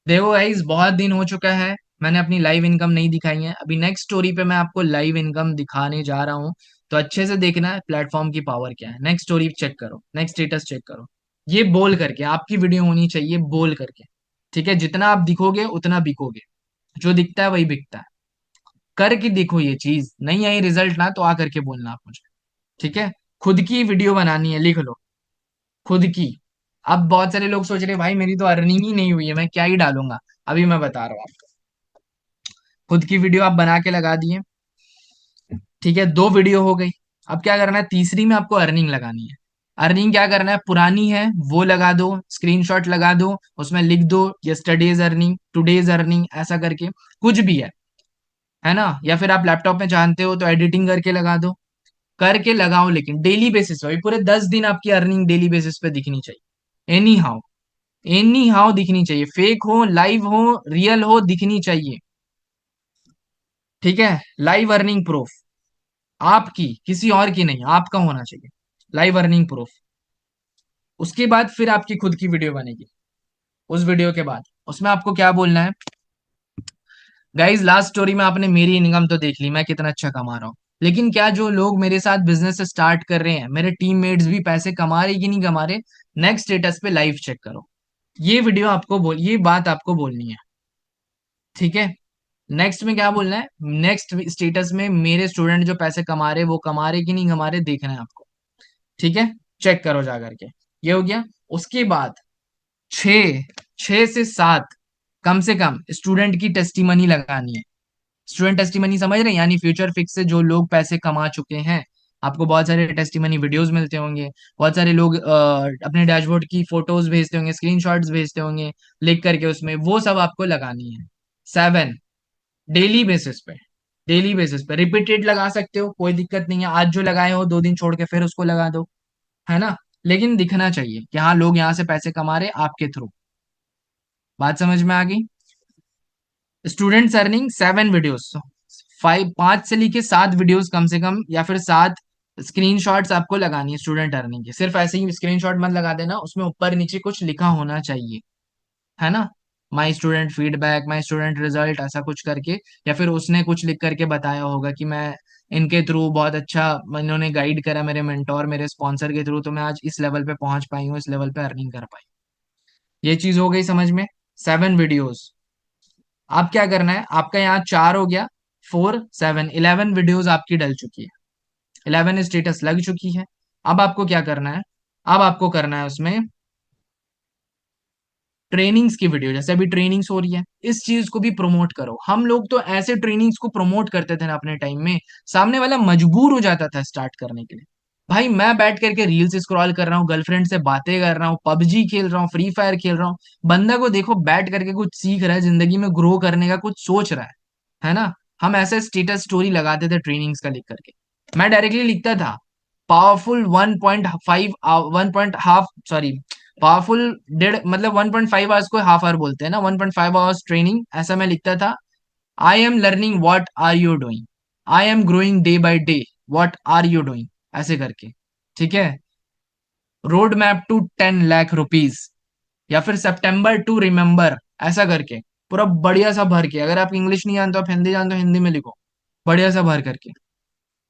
देखो गाइस, बहुत दिन हो चुका है मैंने अपनी लाइव इनकम नहीं दिखाई है। अभी नेक्स्ट स्टोरी पे मैं आपको लाइव इनकम दिखाने जा रहा हूँ। तो अच्छे से देखना है प्लेटफॉर्म की पावर क्या है। नेक्स्ट स्टोरी चेक करो, नेक्स्ट स्टेटस चेक करो। ये बोल करके आपकी वीडियो होनी चाहिए, बोल करके। ठीक है, जितना आप दिखोगे उतना बिकोगे। जो दिखता है वही बिकता है। करके देखो ये चीज, नहीं आई रिजल्ट ना तो आ करके बोलना आप मुझे। ठीक है। खुद की वीडियो बनानी है, लिख लो, खुद की। अब बहुत सारे लोग सोच रहे हैं, भाई मेरी तो अर्निंग ही नहीं हुई है, मैं क्या ही डालूंगा। अभी मैं बता रहा हूँ आपको। खुद की वीडियो आप बना के लगा दिए। ठीक है, 2 वीडियो हो गई। अब क्या करना है? तीसरी में आपको अर्निंग लगानी है। अर्निंग क्या करना है? पुरानी है वो लगा दो, स्क्रीनशॉट लगा दो, उसमें लिख दो यस्टरडेज अर्निंग, टुडेज अर्निंग, ऐसा करके कुछ भी है ना? या फिर आप लैपटॉप में जानते हो तो एडिटिंग करके लगा दो। करके लगाओ, लेकिन डेली बेसिस पे, पूरे 10 दिन आपकी अर्निंग डेली बेसिस पे दिखनी चाहिए। एनी हाउ, एनी हाउ दिखनी चाहिए। फेक हो, लाइव हो, रियल हो, दिखनी चाहिए। ठीक है। लाइव अर्निंग प्रूफ, आपकी, किसी और की नहीं, आपका होना चाहिए लाइव अर्निंग प्रूफ। उसके बाद फिर आपकी खुद की वीडियो बनेगी। उस वीडियो के बाद उसमें आपको क्या बोलना है? गाइज, लास्ट स्टोरी में आपने मेरी इनकम तो देख ली, मैं कितना अच्छा कमा रहा हूँ। लेकिन क्या जो लोग मेरे साथ बिजनेस स्टार्ट कर रहे हैं, मेरे टीममेट्स भी पैसे कमा रहे कि नहीं कमा रहे? नेक्स्ट स्टेटस पे लाइव चेक करो। ये वीडियो आपको बोल, ये बात आपको बोलनी है। ठीक है। नेक्स्ट में क्या बोलना है? नेक्स्ट स्टेटस में मेरे स्टूडेंट जो पैसे कमा रहे, वो कमा रहे कि नहीं कमा रहे, देखना है आपको। ठीक है। चेक करो जा करके। ये हो गया। उसके बाद 6 से 7 कम से कम स्टूडेंट की टेस्टिमनी लगानी है। स्टूडेंट टेस्टिमनी समझ रहे हैं? यानी फ्यूचर फिक्स से जो लोग पैसे कमा चुके हैं, आपको बहुत सारे टेस्टिमनी वीडियोस मिलते होंगे। बहुत सारे लोग अपने डैशबोर्ड की फोटोज भेजते होंगे, स्क्रीनशॉट्स भेजते होंगे लिख करके, उसमें वो सब आपको लगानी है। 7, डेली बेसिस पे। डेली बेसिस पे रिपीटेड लगा सकते हो, कोई दिक्कत नहीं है। आज जो लगाए हो 2 दिन छोड़ के फिर उसको लगा दो, है ना? लेकिन दिखना चाहिए कि हाँ, लोग यहाँ से पैसे कमा रहे आपके थ्रू। बात समझ में आ गई? स्टूडेंट्स अर्निंग 7 वीडियोस, 5 से लेके 7 वीडियोस कम से कम, या फिर 7 स्क्रीनशॉट्स आपको लगानी है स्टूडेंट अर्निंग के। सिर्फ ऐसे ही स्क्रीनशॉट मत लगा देना, उसमें ऊपर नीचे कुछ लिखा होना चाहिए, है ना? My student feedback, my student result, ऐसा कुछ करके। या फिर उसने कुछ लिख करके बताया होगा कि मैं इनके थ्रू बहुत अच्छा, इन्होंने गाइड करा, मेरे मेंटोर, मेरे स्पॉन्सर के थ्रू, तो मैं आज इस लेवल पे पहुंच पाई हूँ, इस लेवल पे अर्निंग कर पाई। ये चीज हो गई समझ में? 7 वीडियोस। अब क्या करना है? आपका यहाँ 4 हो गया, 4, 7, 11 वीडियोस आपकी डल चुकी है। 11 स्टेटस लग चुकी है। अब आपको क्या करना है? अब आपको करना है उसमें ट्रेनिंग्स की वीडियो। जैसे अभी ट्रेनिंग्स हो रही है, इस चीज को भी प्रमोट करो। हम लोग तो ऐसे ट्रेनिंग्स को प्रमोट करते थे ना अपने टाइम में, सामने वाला मजबूर हो जाता था स्टार्ट करने के लिए। भाई मैं बैठ करके रील्स स्क्रॉल कर रहा हूँ, गर्लफ्रेंड से बातें कर रहा हूँ, पबजी खेल रहा हूँ, फ्री फायर खेल रहा हूँ। बंदा को देखो बैठ करके कुछ सीख रहा है, जिंदगी में ग्रो करने का कुछ सोच रहा है ना? हम ऐसे स्टेटस स्टोरी लगाते थे ट्रेनिंग्स का लिख करके। मैं डायरेक्टली लिखता था पावरफुल 1.5, 1.5, सॉरी, पावरफुल 1.5, मतलब 1.5 आवर्स को हाफ आवर बोलते हैं ना, 1.5 आवर्स ट्रेनिंग, ऐसा मैं लिखता था। I am learning, what are you doing? I am growing day by day, what are you doing? ऐसे करके। ठीक है। Road map to 10 lakh rupees, या फिर सितंबर टू रिमेम्बर, ऐसा करके पूरा बढ़िया सा भर के। अगर आप इंग्लिश नहीं जानते हो, आप हिंदी जानते हो, हिंदी में लिखो बढ़िया सा भर करके।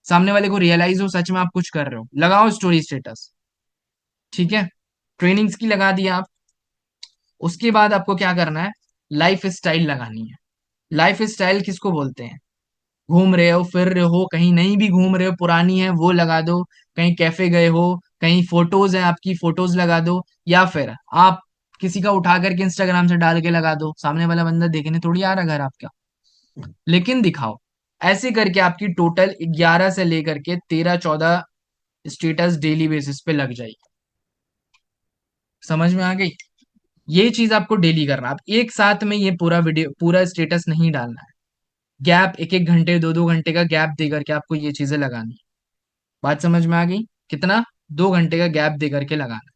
सामने वाले को रियलाइज हो सच में आप कुछ कर रहे हो, लगाओ स्टोरी स्टेटस। ठीक है। ट्रेनिंग्स की लगा दिया आप। उसके बाद आपको क्या करना है, लाइफ स्टाइल लगानी है। लाइफ स्टाइल किसको बोलते हैं? घूम रहे हो, फिर रहे हो, कहीं नहीं भी घूम रहे हो, पुरानी है वो लगा दो। कहीं कैफे गए हो, कहीं फोटोज है आपकी, फोटोज लगा दो। या फिर आप किसी का उठा करके इंस्टाग्राम से डाल के लगा दो, सामने वाला बंदा देखने थोड़ी आ रहा घर आपका, लेकिन दिखाओ। ऐसे करके आपकी टोटल 11 से लेकर के 13-14 स्टेटस डेली बेसिस पे लग जाएगी। समझ में आ गई? ये चीज आपको डेली करना, आप एक साथ में ये पूरा वीडियो पूरा स्टेटस नहीं डालना है। गैप, एक एक घंटे 2-2 घंटे का गैप दे करके आपको ये चीजें लगानी है। बात समझ में आ गई? कितना? 2 घंटे का गैप दे करके लगाना,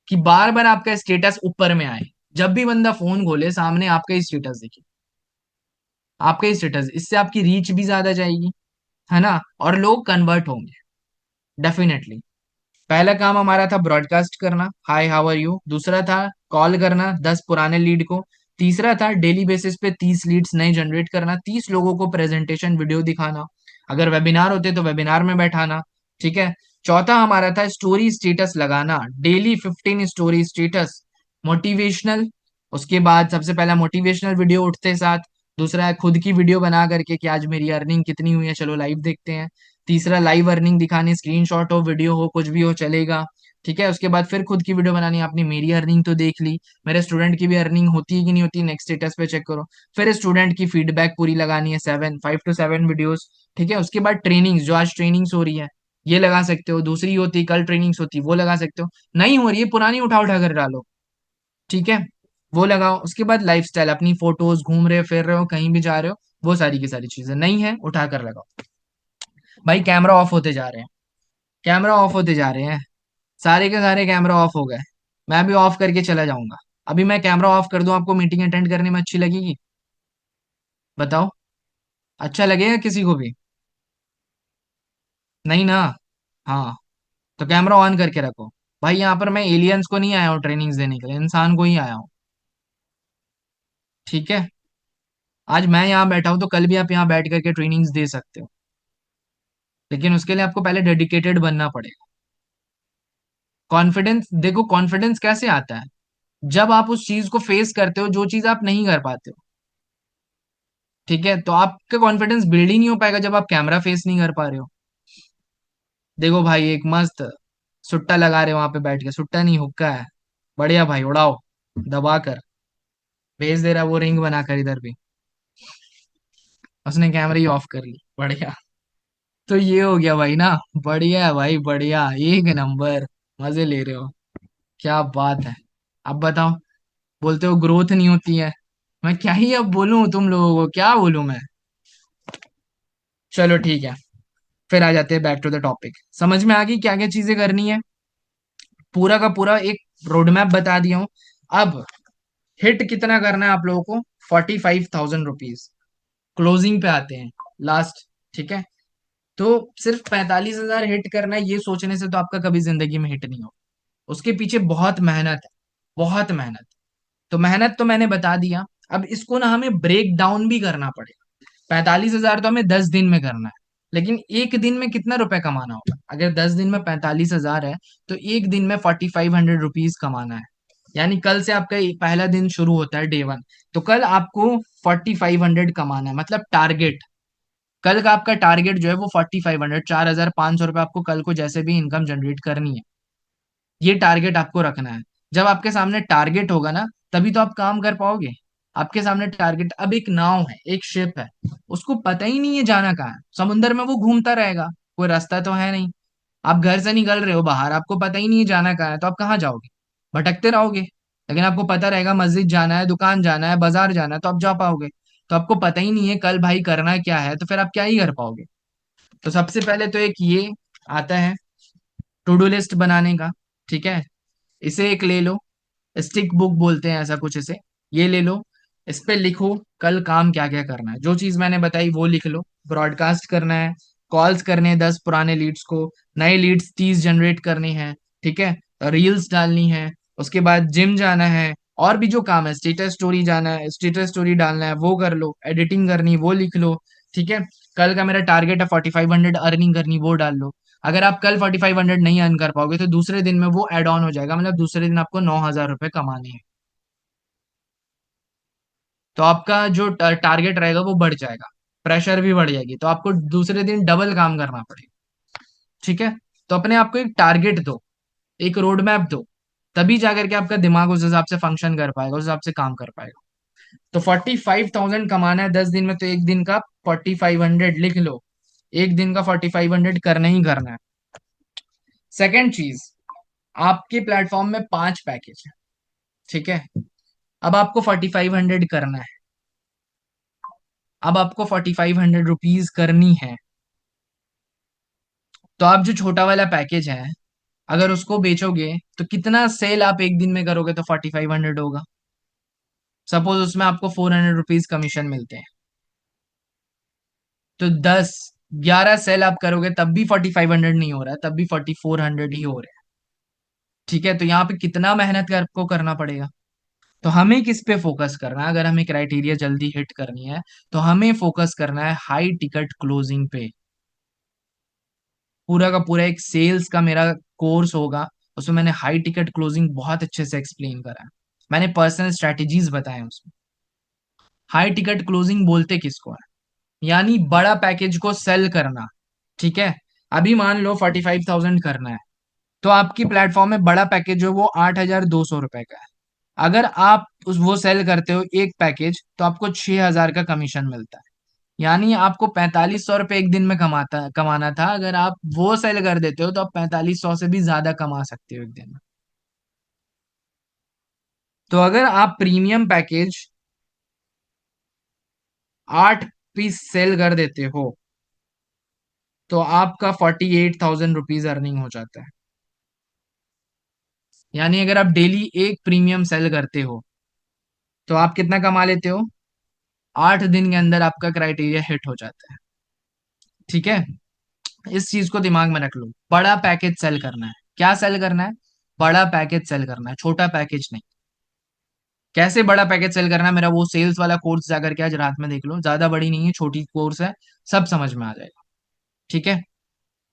कि बार बार आपका स्टेटस ऊपर में आए। जब भी बंदा फोन खोले सामने आपका ही स्टेटस दिखे, आपका ही स्टेटस, इससे आपकी रीच भी ज्यादा जाएगी, है ना, और लोग कन्वर्ट होंगे डेफिनेटली। पहला काम हमारा था ब्रॉडकास्ट करना, हाय हाउ आर यू। दूसरा था कॉल करना 10 पुराने लीड को। तीसरा था डेली बेसिस पे 30 लीड्स नए जनरेट करना, 30 लोगों को प्रेजेंटेशन वीडियो दिखाना, अगर वेबिनार होते तो वेबिनार में बैठाना। ठीक है। चौथा हमारा था स्टोरी स्टेटस लगाना, डेली 15 स्टोरी स्टेटस मोटिवेशनल। उसके बाद सबसे पहला मोटिवेशनल वीडियो उठते साथ। दूसरा है खुद की वीडियो बना करके कि आज मेरी अर्निंग कितनी हुई है, चलो लाइव देखते हैं। तीसरा लाइव अर्निंग दिखानी, स्क्रीनशॉट हो, वीडियो हो, कुछ भी हो चलेगा। ठीक है। उसके बाद फिर खुद की वीडियो बनानी, आपने मेरी अर्निंग तो देख ली, मेरे स्टूडेंट की भी अर्निंग होती है कि नहीं होती, नेक्स्ट स्टेटस पे चेक करो। फिर स्टूडेंट की फीडबैक पूरी लगानी है, 5 to 7 वीडियोस। ठीक है। उसके बाद ट्रेनिंग्स, जो आज ट्रेनिंग्स हो रही है ये लगा सकते हो, दूसरी होती कल ट्रेनिंग्स होती वो लगा सकते हो, नहीं हो रही है पुरानी उठा उठा कर डालो। ठीक है। वो लगाओ। उसके बाद लाइफस्टाइल, अपनी फोटोज, घूम रहे हो, फिर रहे हो, कहीं भी जा रहे हो, वो सारी की सारी चीजें नहीं है उठा कर लगाओ। भाई कैमरा ऑफ होते जा रहे हैं, कैमरा ऑफ होते जा रहे हैं, सारे के सारे कैमरा ऑफ हो गए। मैं भी ऑफ करके चला जाऊंगा। अभी मैं कैमरा ऑफ कर दूं, आपको मीटिंग अटेंड करने में अच्छी लगेगी? बताओ, अच्छा लगेगा किसी को भी? नहीं ना। हाँ, तो कैमरा ऑन करके रखो। भाई यहाँ पर मैं एलियंस को नहीं आया हूँ ट्रेनिंग्स देने के लिए, इंसान को ही आया हूँ। ठीक है। आज मैं यहाँ बैठा हूँ तो कल भी आप यहाँ बैठ करके ट्रेनिंग्स दे सकते हो, लेकिन उसके लिए आपको पहले डेडिकेटेड बनना पड़ेगा। कॉन्फिडेंस देखो, कॉन्फिडेंस कैसे आता है? जब आप उस चीज को फेस करते हो जो चीज आप नहीं कर पाते हो। ठीक है। तो आपका कॉन्फिडेंस बिल्ड ही नहीं हो पाएगा जब आप कैमरा फेस नहीं कर पा रहे हो। देखो भाई, एक मस्त सुट्टा लगा रहे हो वहां पे बैठ के, सुट्टा नहीं हुक्का है, बढ़िया भाई, उड़ाओ, दबा कर भेज दे रहा है वो रिंग बनाकर इधर भी। उसने कैमरा ही ऑफ कर ली, बढ़िया। तो ये हो गया भाई ना। बढ़िया है भाई, बढ़िया, एक नंबर, मजे ले रहे हो, क्या बात है। अब बताओ, बोलते हो ग्रोथ नहीं होती है, मैं क्या ही अब बोलूं तुम लोगों को, क्या बोलूं मैं। चलो ठीक है, फिर आ जाते हैं बैक टू द टॉपिक। समझ में आ गई क्या क्या चीजें करनी है? पूरा का पूरा एक रोड मैप बता दिया हूँ। अब हिट कितना करना है आप लोगों को? 45,000 रुपीज। क्लोजिंग पे आते हैं, लास्ट। ठीक है। तो सिर्फ 45,000 हिट करना है, ये सोचने से तो आपका कभी जिंदगी में हिट नहीं हो। उसके पीछे बहुत मेहनत है, बहुत मेहनत। तो मेहनत तो मैंने बता दिया। अब इसको ना हमें ब्रेक डाउन भी करना पड़ेगा। 45,000 तो हमें 10 दिन में करना है, लेकिन एक दिन में कितना रुपए कमाना होगा? अगर 10 दिन में 45,000 है, तो एक दिन में 4,500 रुपीज कमाना है। यानी कल से आपका पहला दिन शुरू होता है, डे 1। तो कल आपको 4,500 कमाना है, मतलब टारगेट। कल का आपका टारगेट जो है वो 4,500, 4,500 रुपये आपको कल को जैसे भी इनकम जनरेट करनी है, ये टारगेट आपको रखना है। जब आपके सामने टारगेट होगा ना, तभी तो आप काम कर पाओगे। आपके सामने टारगेट, अब एक नाव है, एक शिप है, उसको पता ही नहीं है जाना कहाँ है, समुंदर में वो घूमता रहेगा, कोई रास्ता तो है नहीं। आप घर से निकल रहे हो बाहर, आपको पता ही नहीं है जाना कहाँ है, तो आप कहाँ जाओगे? भटकते रहोगे। लेकिन आपको पता रहेगा मस्जिद जाना है, दुकान जाना है, बाजार जाना है, तो आप जा पाओगे। तो आपको पता ही नहीं है कल भाई करना क्या है, तो फिर आप क्या ही कर पाओगे? तो सबसे पहले तो एक ये आता है, टू डू लिस्ट बनाने का। ठीक है। इसे एक ले लो, स्टिक बुक बोलते हैं ऐसा कुछ इसे, ये ले लो। इस पे लिखो कल काम क्या क्या करना है, जो चीज मैंने बताई वो लिख लो। ब्रॉडकास्ट करना है, कॉल्स करने हैं 10 पुराने लीड्स को, नए लीड्स 30 जनरेट करने हैं। ठीक है। रील्स डालनी है। उसके बाद जिम जाना है, और भी जो काम है, स्टेटस स्टोरी जाना है, स्टेटस स्टोरी डालना है वो कर लो, एडिटिंग करनी वो लिख लो। ठीक है। कल का मेरा टारगेट है 4,500 अर्निंग करनी, वो डाल लो। अगर आप कल 4500 नहीं अर्न कर पाओगे तो दूसरे दिन में वो एड ऑन हो जाएगा, मतलब दूसरे दिन आपको 9000 रुपये कमाने हैं। तो आपका जो टारगेट रहेगा वो बढ़ जाएगा, प्रेशर भी बढ़ जाएगी, तो आपको दूसरे दिन डबल काम करना पड़ेगा। ठीक है। तो अपने आप को एक टारगेट दो, एक रोड मैप दो, तभी जाकर के आपका दिमाग उस हिसाब से फंक्शन कर पाएगा, उस हिसाब से काम कर पाएगा। तो 45,000 कमाना है 10 दिन में, तो एक दिन का 4500 लिख लो। एक दिन का 4500 करना ही करना है। सेकेंड चीज, आपके प्लेटफॉर्म में 5 पैकेज है। ठीक है। अब आपको 4500 करना है। अब आपको 4500 रुपीज करनी है। तो आप जो छोटा वाला पैकेज है, अगर उसको बेचोगे तो कितना सेल आप एक दिन में करोगे तो 4500 होगा। सपोज उसमें आपको 400 रुपीज कमीशन मिलते हैं, तो 10 11 सेल आप करोगे तब भी 4500 नहीं हो रहा है, तब भी 4400 ही हो रहा है। ठीक है। तो यहाँ पे कितना मेहनत कर आपको करना पड़ेगा। तो हमें किस पे फोकस करना है, अगर हमें क्राइटेरिया जल्दी हिट करनी है तो हमें फोकस करना है हाई टिकट क्लोजिंग पे। पूरा का पूरा एक सेल्स का मेरा कोर्स होगा, उसमें मैंने हाई टिकट क्लोजिंग बहुत अच्छे से एक्सप्लेन करा है। मैंने पर्सनल स्ट्रेटेजीज बताए हैं उसमें। हाई टिकट क्लोजिंग बोलते किसको है, यानी बड़ा पैकेज को सेल करना। ठीक है। अभी मान लो 45,000 करना है, तो आपकी प्लेटफॉर्म में बड़ा पैकेज जो वो 8,200 रुपए का है। अगर आप वो सेल करते हो एक पैकेज तो आपको 6,000 का कमीशन मिलता है। यानी आपको 4500 रुपये एक दिन में कमाना था, अगर आप वो सेल कर देते हो तो आप 4500 से भी ज्यादा कमा सकते हो एक दिन में। तो अगर आप प्रीमियम पैकेज 8 पीस सेल कर देते हो तो आपका 48,000 रुपीज अर्निंग हो जाता है। यानी अगर आप डेली एक प्रीमियम सेल करते हो तो आप कितना कमा लेते हो, 8 दिन के अंदर आपका क्राइटेरिया हिट हो जाता है। ठीक है। इस चीज को दिमाग में रख लो, बड़ा पैकेज सेल करना है। क्या सेल करना है, बड़ा पैकेज सेल करना है, छोटा पैकेज नहीं। कैसे बड़ा पैकेज सेल करना है, मेरा वो सेल्स वाला कोर्स जाकर के आज रात में देख लो, ज्यादा बड़ी नहीं है, छोटी कोर्स है, सब समझ में आ जाएगा। ठीक है।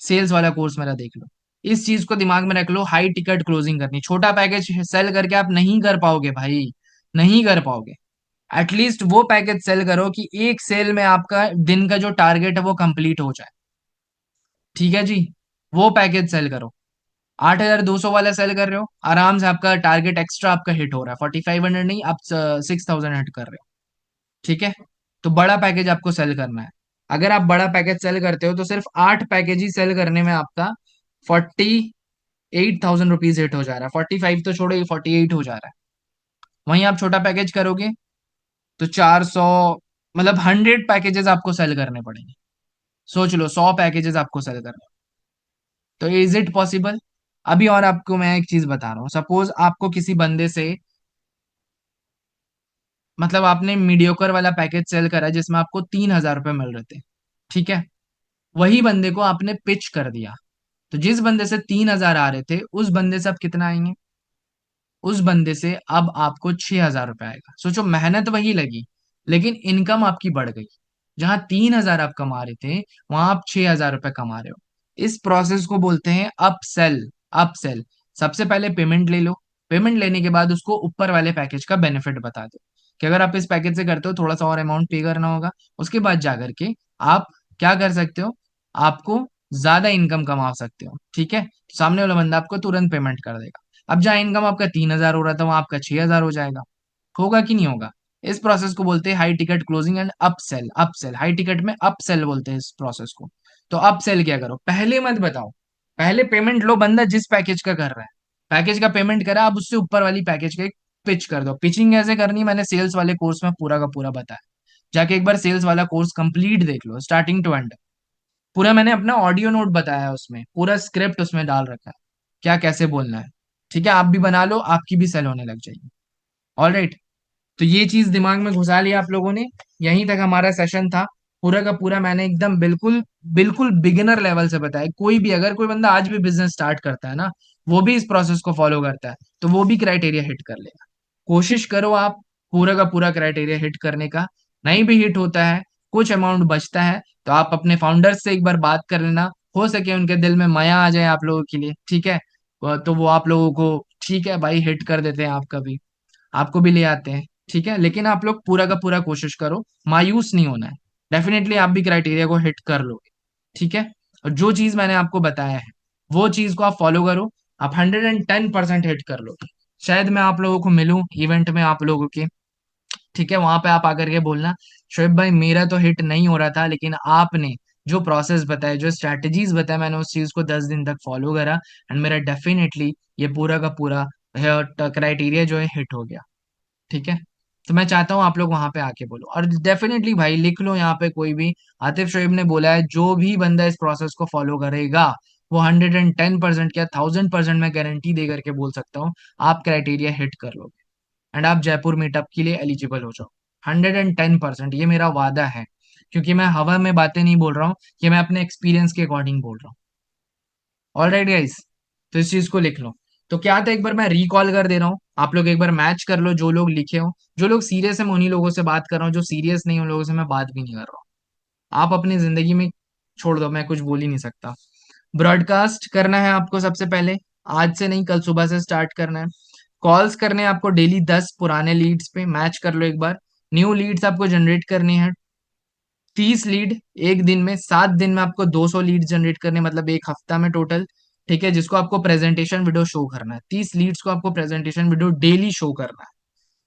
सेल्स वाला कोर्स मेरा देख लो। इस चीज को दिमाग में रख लो, हाई टिकट क्लोजिंग करनी, छोटा पैकेज सेल करके आप नहीं कर पाओगे भाई, नहीं कर पाओगे। एटलीस्ट वो पैकेज सेल करो कि एक सेल में आपका दिन का जो टारगेट है वो कंप्लीट हो जाए। ठीक है जी। वो पैकेज सेल करो। 8,200 वाला सेल कर रहे हो, आराम से आपका टारगेट एक्स्ट्रा आपका हिट हो रहा है, 4500 नहीं, आप 6,000 हिट कर रहे हो। ठीक है। तो बड़ा पैकेज आपको सेल करना है। अगर आप बड़ा पैकेज सेल करते हो तो सिर्फ 8 पैकेज ही सेल करने में आपका 48,000 रुपीज हिट हो जा रहा है, 45 तो छोड़ो, ये 48 हो जा रहा है। वहीं आप छोटा पैकेज करोगे तो 400, मतलब 100 पैकेजेस आपको सेल करने पड़ेंगे। सोच लो, 100 पैकेजेस आपको सेल करने। तो इज इट पॉसिबल। अभी और आपको मैं एक चीज बता रहा हूँ, सपोज आपको किसी बंदे से, मतलब आपने मीडियोकर वाला पैकेज सेल करा जिसमें आपको 3,000 रुपये मिल रहे थे। ठीक है। वही बंदे को आपने पिच कर दिया, तो जिस बंदे से 3,000 आ रहे थे उस बंदे से अब कितना आएंगे, उस बंदे से अब आपको 6,000 रुपये आएगा। सोचो, मेहनत वही लगी लेकिन इनकम आपकी बढ़ गई। जहां 3,000 आप कमा रहे थे वहां आप 6,000 रुपये कमा रहे हो। इस प्रोसेस को बोलते हैं अपसेल। अपसेल। सबसे पहले पेमेंट ले लो, पेमेंट लेने के बाद उसको ऊपर वाले पैकेज का बेनिफिट बता दो कि अगर आप इस पैकेज से करते हो थोड़ा सा और अमाउंट पे करना होगा। उसके बाद जाकर के आप क्या कर सकते हो, आपको ज्यादा इनकम कमा सकते हो। ठीक है। सामने वाला बंदा आपको तुरंत पेमेंट कर देगा। अब जहाँ इनकम आपका 3,000 हो रहा था वहां आपका 6,000 हो जाएगा। होगा कि नहीं होगा। इस प्रोसेस को बोलते हैं high ticket closing and upsell. Upsell, high ticket में अपसेल बोलते हैं इस प्रोसेस को। तो अपसेल क्या करो, पहले मत बताओ, पहले पेमेंट लो, बंदा जिस पैकेज का कर रहा है पैकेज का पेमेंट करा, अब उससे ऊपर वाली पैकेज का एक पिच कर दो। पिचिंग कैसे करनी है मैंने सेल्स वाले कोर्स में पूरा का पूरा बताया। जाके एक बार सेल्स वाला कोर्स कंप्लीट देख लो, स्टार्टिंग टू एंड। पूरा मैंने अपना ऑडियो नोट बताया है उसमें, पूरा स्क्रिप्ट उसमें डाल रखा है, क्या कैसे बोलना है। ठीक है। आप भी बना लो, आपकी भी सेल होने लग जाएगी। All right. तो ये चीज दिमाग में घुसा लिया आप लोगों ने। यहीं तक हमारा सेशन था। पूरा का पूरा मैंने एकदम बिल्कुल बिल्कुल बिगिनर लेवल से बताया। कोई भी, अगर कोई बंदा आज भी बिजनेस स्टार्ट करता है ना, वो भी इस प्रोसेस को फॉलो करता है तो वो भी क्राइटेरिया हिट कर लेगा। कोशिश करो आप पूरा का पूरा क्राइटेरिया हिट करने का। नहीं भी हिट होता है, कुछ अमाउंट बचता है, तो आप अपने फाउंडर से एक बार बात कर लेना। हो सके उनके दिल में माया आ जाए आप लोगों के लिए, ठीक है। तो वो आप लोगों को, ठीक है भाई, हिट कर देते हैं आपका भी, आपको भी ले आते हैं, ठीक है। लेकिन आप लोग पूरा का पूरा कोशिश करो, मायूस नहीं होना है। डेफिनेटली आप भी क्राइटेरिया को हिट कर लोगे, ठीक है। और जो चीज मैंने आपको बताया है वो चीज को आप फॉलो करो, आप 110% हिट कर लोगे। शायद मैं आप लोगों को मिलूं इवेंट में आप लोगों के, ठीक है। वहां पे आप आकर के बोलना, शोएब भाई मेरा तो हिट नहीं हो रहा था, लेकिन आपने जो प्रोसेस बताया, जो स्ट्रैटेजीज बताया, मैंने उस चीज को 10 दिन तक फॉलो करा, एंड मेरा डेफिनेटली ये पूरा का पूरा क्राइटेरिया जो है हिट हो गया, ठीक है। तो मैं चाहता हूँ आप लोग वहां पे आके बोलो, और डेफिनेटली भाई लिख लो यहाँ पे कोई भी, आतिफ शोएब ने बोला है जो भी बंदा इस प्रोसेस को फॉलो करेगा वो 110% क्या 1000% मैं गारंटी दे करके बोल सकता हूँ, आप क्राइटेरिया हिट कर लोगे एंड आप जयपुर मीटअप के लिए एलिजिबल हो जाओ। 110%, ये मेरा वादा है, क्योंकि मैं हवा में बातें नहीं बोल रहा हूँ, कि मैं अपने एक्सपीरियंस के अकॉर्डिंग बोल रहा हूँ। ऑल राइट गाइस, तो इस चीज को लिख लो। तो क्या था, एक बार मैं रिकॉल कर दे रहा हूँ, आप लोग एक बार मैच कर लो, जो लोग लिखे हो, जो लोग सीरियस है मैं उन्हीं लोगों से बात कर रहा हूँ, जो सीरियस नहीं उन लोगों से मैं बात भी नहीं कर रहा हूँ। आप अपनी जिंदगी में छोड़ दो, मैं कुछ बोल ही नहीं सकता। ब्रॉडकास्ट करना है आपको सबसे पहले, आज से नहीं कल सुबह से स्टार्ट करना है। कॉल्स करने हैं आपको डेली 10 पुराने लीड्स पे, मैच कर लो एक बार। न्यू लीड्स आपको जनरेट करनी है, 30 लीड एक दिन में, 7 दिन में आपको 200 लीड जनरेट करने, मतलब एक हफ्ता में टोटल, ठीक है। जिसको आपको प्रेजेंटेशन वीडियो शो करना है, 30 लीड्स को आपको प्रेजेंटेशन वीडियो डेली शो करना है।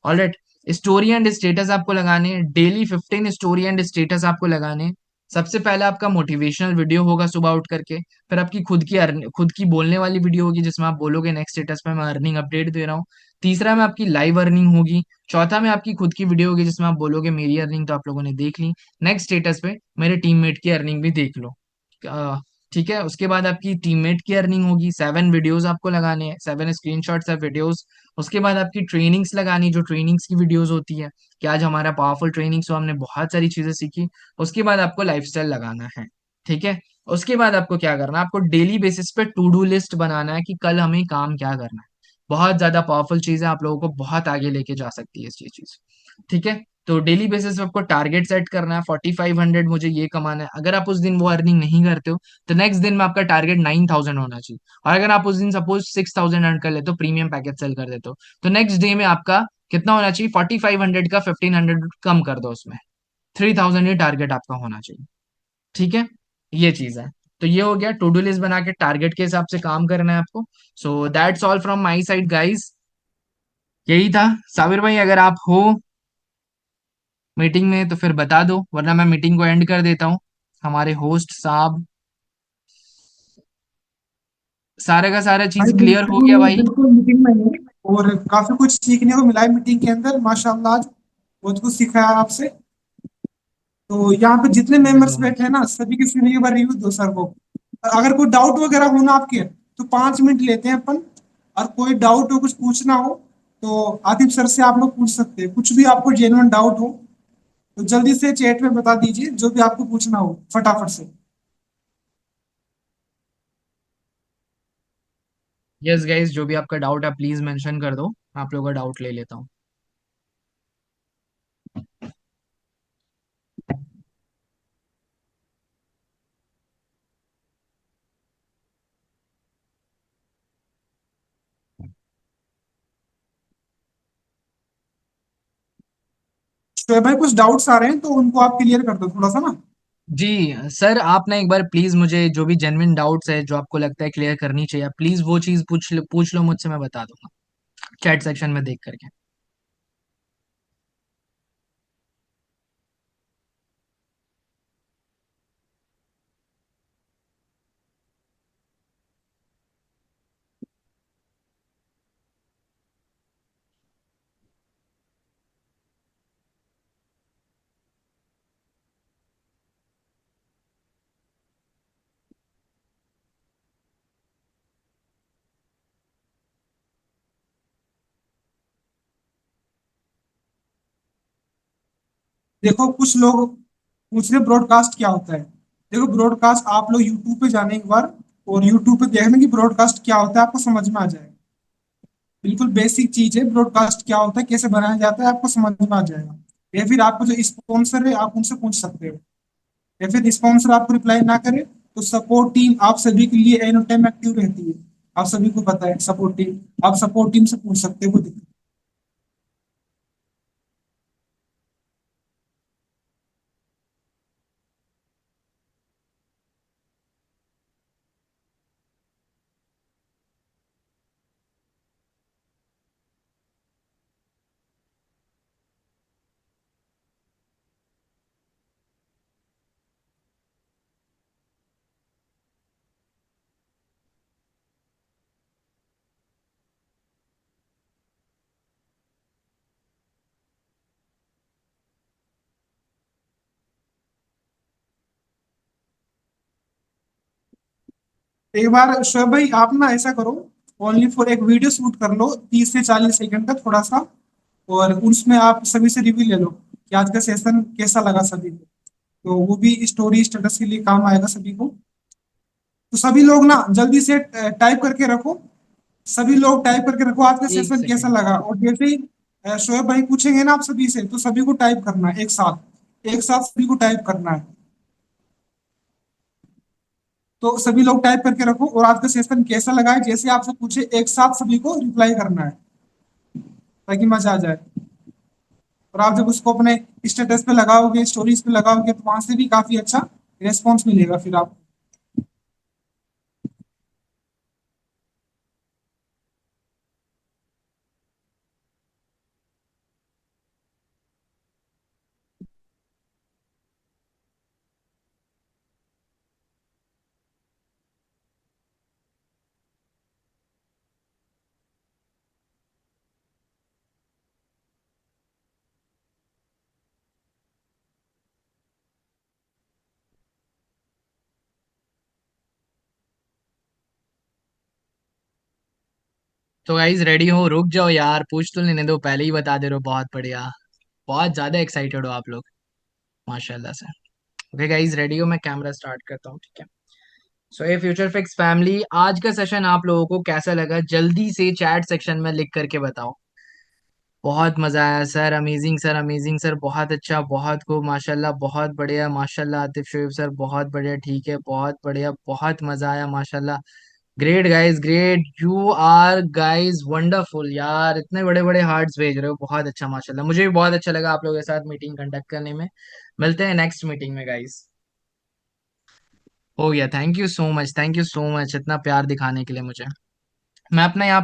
ऑलराइट, स्टोरी एंड स्टेटस आपको लगाने हैं डेली, 15 स्टोरी एंड स्टेटस आपको लगाने हैं। सबसे पहले आपका मोटिवेशनल वीडियो होगा सुबह उठ करके, फिर आपकी खुद की बोलने वाली वीडियो होगी, जिसमें आप बोलोगे नेक्स्ट स्टेटस पे मैं अर्निंग अपडेट दे रहा हूँ। तीसरा में आपकी लाइव अर्निंग होगी। चौथा में आपकी खुद की वीडियो होगी, जिसमें आप बोलोगे मेरी अर्निंग तो आप लोगों ने देख ली, नेक्स्ट स्टेटस पे मेरे टीममेट की अर्निंग भी देख लो। अ, ठीक है। उसके बाद आपकी टीममेट की अर्निंग होगी, 7 वीडियोस आपको लगाने हैं, 7 स्क्रीनशॉट्स ऑफ वीडियोस। उसके बाद आपकी ट्रेनिंग्स लगानी, जो ट्रेनिंग्स की वीडियोस होती है, कि आज हमारा पावरफुल ट्रेनिंग्स हो, हमने बहुत सारी चीजें सीखी। उसके बाद आपको लाइफस्टाइल लगाना है, ठीक है। उसके बाद आपको क्या करना है, आपको डेली बेसिस पे टू डू लिस्ट बनाना है, कि कल हमें काम क्या करना है। बहुत ज्यादा पावरफुल चीज है, आप लोगों को बहुत आगे लेके जा सकती है ये चीज, ठीक है। तो डेली बेसिस पे आपको टारगेट सेट करना है, 4500 मुझे ये कमाना है। अगर आप उस दिन वो अर्निंग नहीं करते हो, तो नेक्स्ट दिन में आपका टारगेट 9000 होना चाहिए। और अगर आप उस दिन सपोज 6000 अर्न कर लेते हो, प्रीमियम पैकेज सेल कर देते हो, तो नेक्स्ट डे में आपका कितना होना चाहिए, 4500 का 1500 कम कर दो उसमें, 3000 ये टारगेट आपका होना चाहिए, ठीक है। ये चीज है। तो ये हो गया, टू डू लिस्ट बना के टारगेट के हिसाब से काम करना है आपको। So that's all from my side guys, यही था। साबिर भाई अगर आप हो मीटिंग में तो फिर बता दो, वरना मैं मीटिंग को एंड कर देता हूँ। हमारे होस्ट साहब, सारे का सारा
भाई
चीज क्लियर हो
बिल्कुल
गया भाई।
बिल्कुल मीटिंग में है। और काफी कुछ सीखने को मिला है मीटिंग के अंदर, माशाल्लाह आज बहुत कुछ सीखा है आपसे। तो यहाँ पे जितने
थैंक यू
मेंबर्स
सो
बैठे
मच।
हैं ना, सभी के सुनिए एक बार रिव्यू दो सर को। अगर कोई डाउट वगैरह हो ना आपके, तो 5 मिनट लेते हैं अपन। और कोई डाउट हो, कुछ पूछना हो, तो आतिफ सर से आप लोग पूछ सकते हैं। कुछ भी आपको जेन्युइन डाउट हो तो जल्दी से चैट में बता दीजिए, जो भी आपको पूछना हो फटाफट से।
यस गाइज, जो भी आपका डाउट है प्लीज मेंशन कर दो, मैं आप लोगों का डाउट ले लेता हूँ।
तो भाई कुछ डाउट्स आ रहे हैं तो उनको आप क्लियर कर दो थोड़ा सा ना।
जी सर, आप ना एक बार प्लीज मुझे जो भी जेन्युइन डाउट्स है, जो आपको लगता है क्लियर करनी चाहिए, प्लीज वो चीज पूछ लो मुझसे, मैं बता दूंगा चैट सेक्शन में देख करके।
देखो कुछ लोग पूछ रहे ब्रॉडकास्ट क्या होता है। देखो ब्रॉडकास्ट, आप लोग यूट्यूब पे जाने एक बार और यूट्यूब पे देखना कि ब्रॉडकास्ट क्या होता है, आपको समझ में आ जाएगा। बिल्कुल बेसिक चीज है, ब्रॉडकास्ट क्या होता है, कैसे बनाया जाता है, आपको समझ में आ जाएगा। या फिर आपको जो स्पॉन्सर है आप उनसे पूछ सकते हो। या फिर स्पॉन्सर आपको रिप्लाई ना करे तो सपोर्ट टीम आप सभी के लिए एनी टाइम एक्टिव रहती है। आप सभी को पता है सपोर्ट टीम, आप सपोर्ट टीम से पूछ सकते हो। एक बार शोएब भाई आप ना ऐसा करो, ओनली फॉर एक वीडियो शूट कर लो 30 से 40 सेकंड का थोड़ा सा, और उसमें आप सभी से रिव्यू ले लो कि आज का सेशन कैसा लगा सभी को। तो वो भी स्टोरी स्टेटस के लिए काम आएगा सभी को। तो सभी लोग ना जल्दी से टाइप करके रखो, सभी लोग टाइप करके रखो आज का
एक
सेशन कैसा
सेकेंड।
लगा। और जैसे ही शोएब भाई पूछेंगे ना आप सभी से, तो सभी को टाइप करना है एक साथ सभी को टाइप करना है। तो सभी लोग टाइप करके रखो और आज का सेशन कैसा लगा है जैसे आपसे पूछे एक साथ सभी को रिप्लाई करना है, ताकि मजा आ जाए। और आप जब उसको अपने स्टेटस पे लगाओगे, स्टोरीज पे लगाओगे, तो वहां से भी काफी अच्छा रेस्पॉन्स मिलेगा फिर आप।
तो गाइज रेडी हो? रुक जाओ यार, पूछ तो लेने दो, पहले ही बता दे रहे हो। बहुत बढ़िया, बहुत ज्यादा एक्साइटेड हो आप लोग, माशाल्लाह से। ओके गाइज रेडी हो? मैं कैमरा स्टार्ट करता हूँ, ठीक है? सो ये फ्यूचर फिक्स फैमिली, आज का सेशन आप लोगों को कैसा लगा जल्दी से चैट सेक्शन में लिख करके बताओ। बहुत मजा आया sir, amazing sir, amazing sir, बहुत अच्छा, बहुत खूब, माशाल्लाह, बहुत बढ़िया, माशाल्लाह। आतिफ शोएब सर बहुत बढ़िया, ठीक है, बहुत बढ़िया, बहुत मजा आया, माशाल्लाह। Great guys, great, you are guys wonderful यार, इतने बड़े बड़े हार्ट्स भेज रहे हो, बहुत अच्छा, माशाल्लाह। मुझे भी बहुत अच्छा लगा आप लोगों के साथ मीटिंग कंडक्ट करने में। मिलते हैं नेक्स्ट मीटिंग में गाइस। हो गया, thank you so much, thank you so much इतना प्यार दिखाने के लिए मुझे। मैं अपना यहाँ पे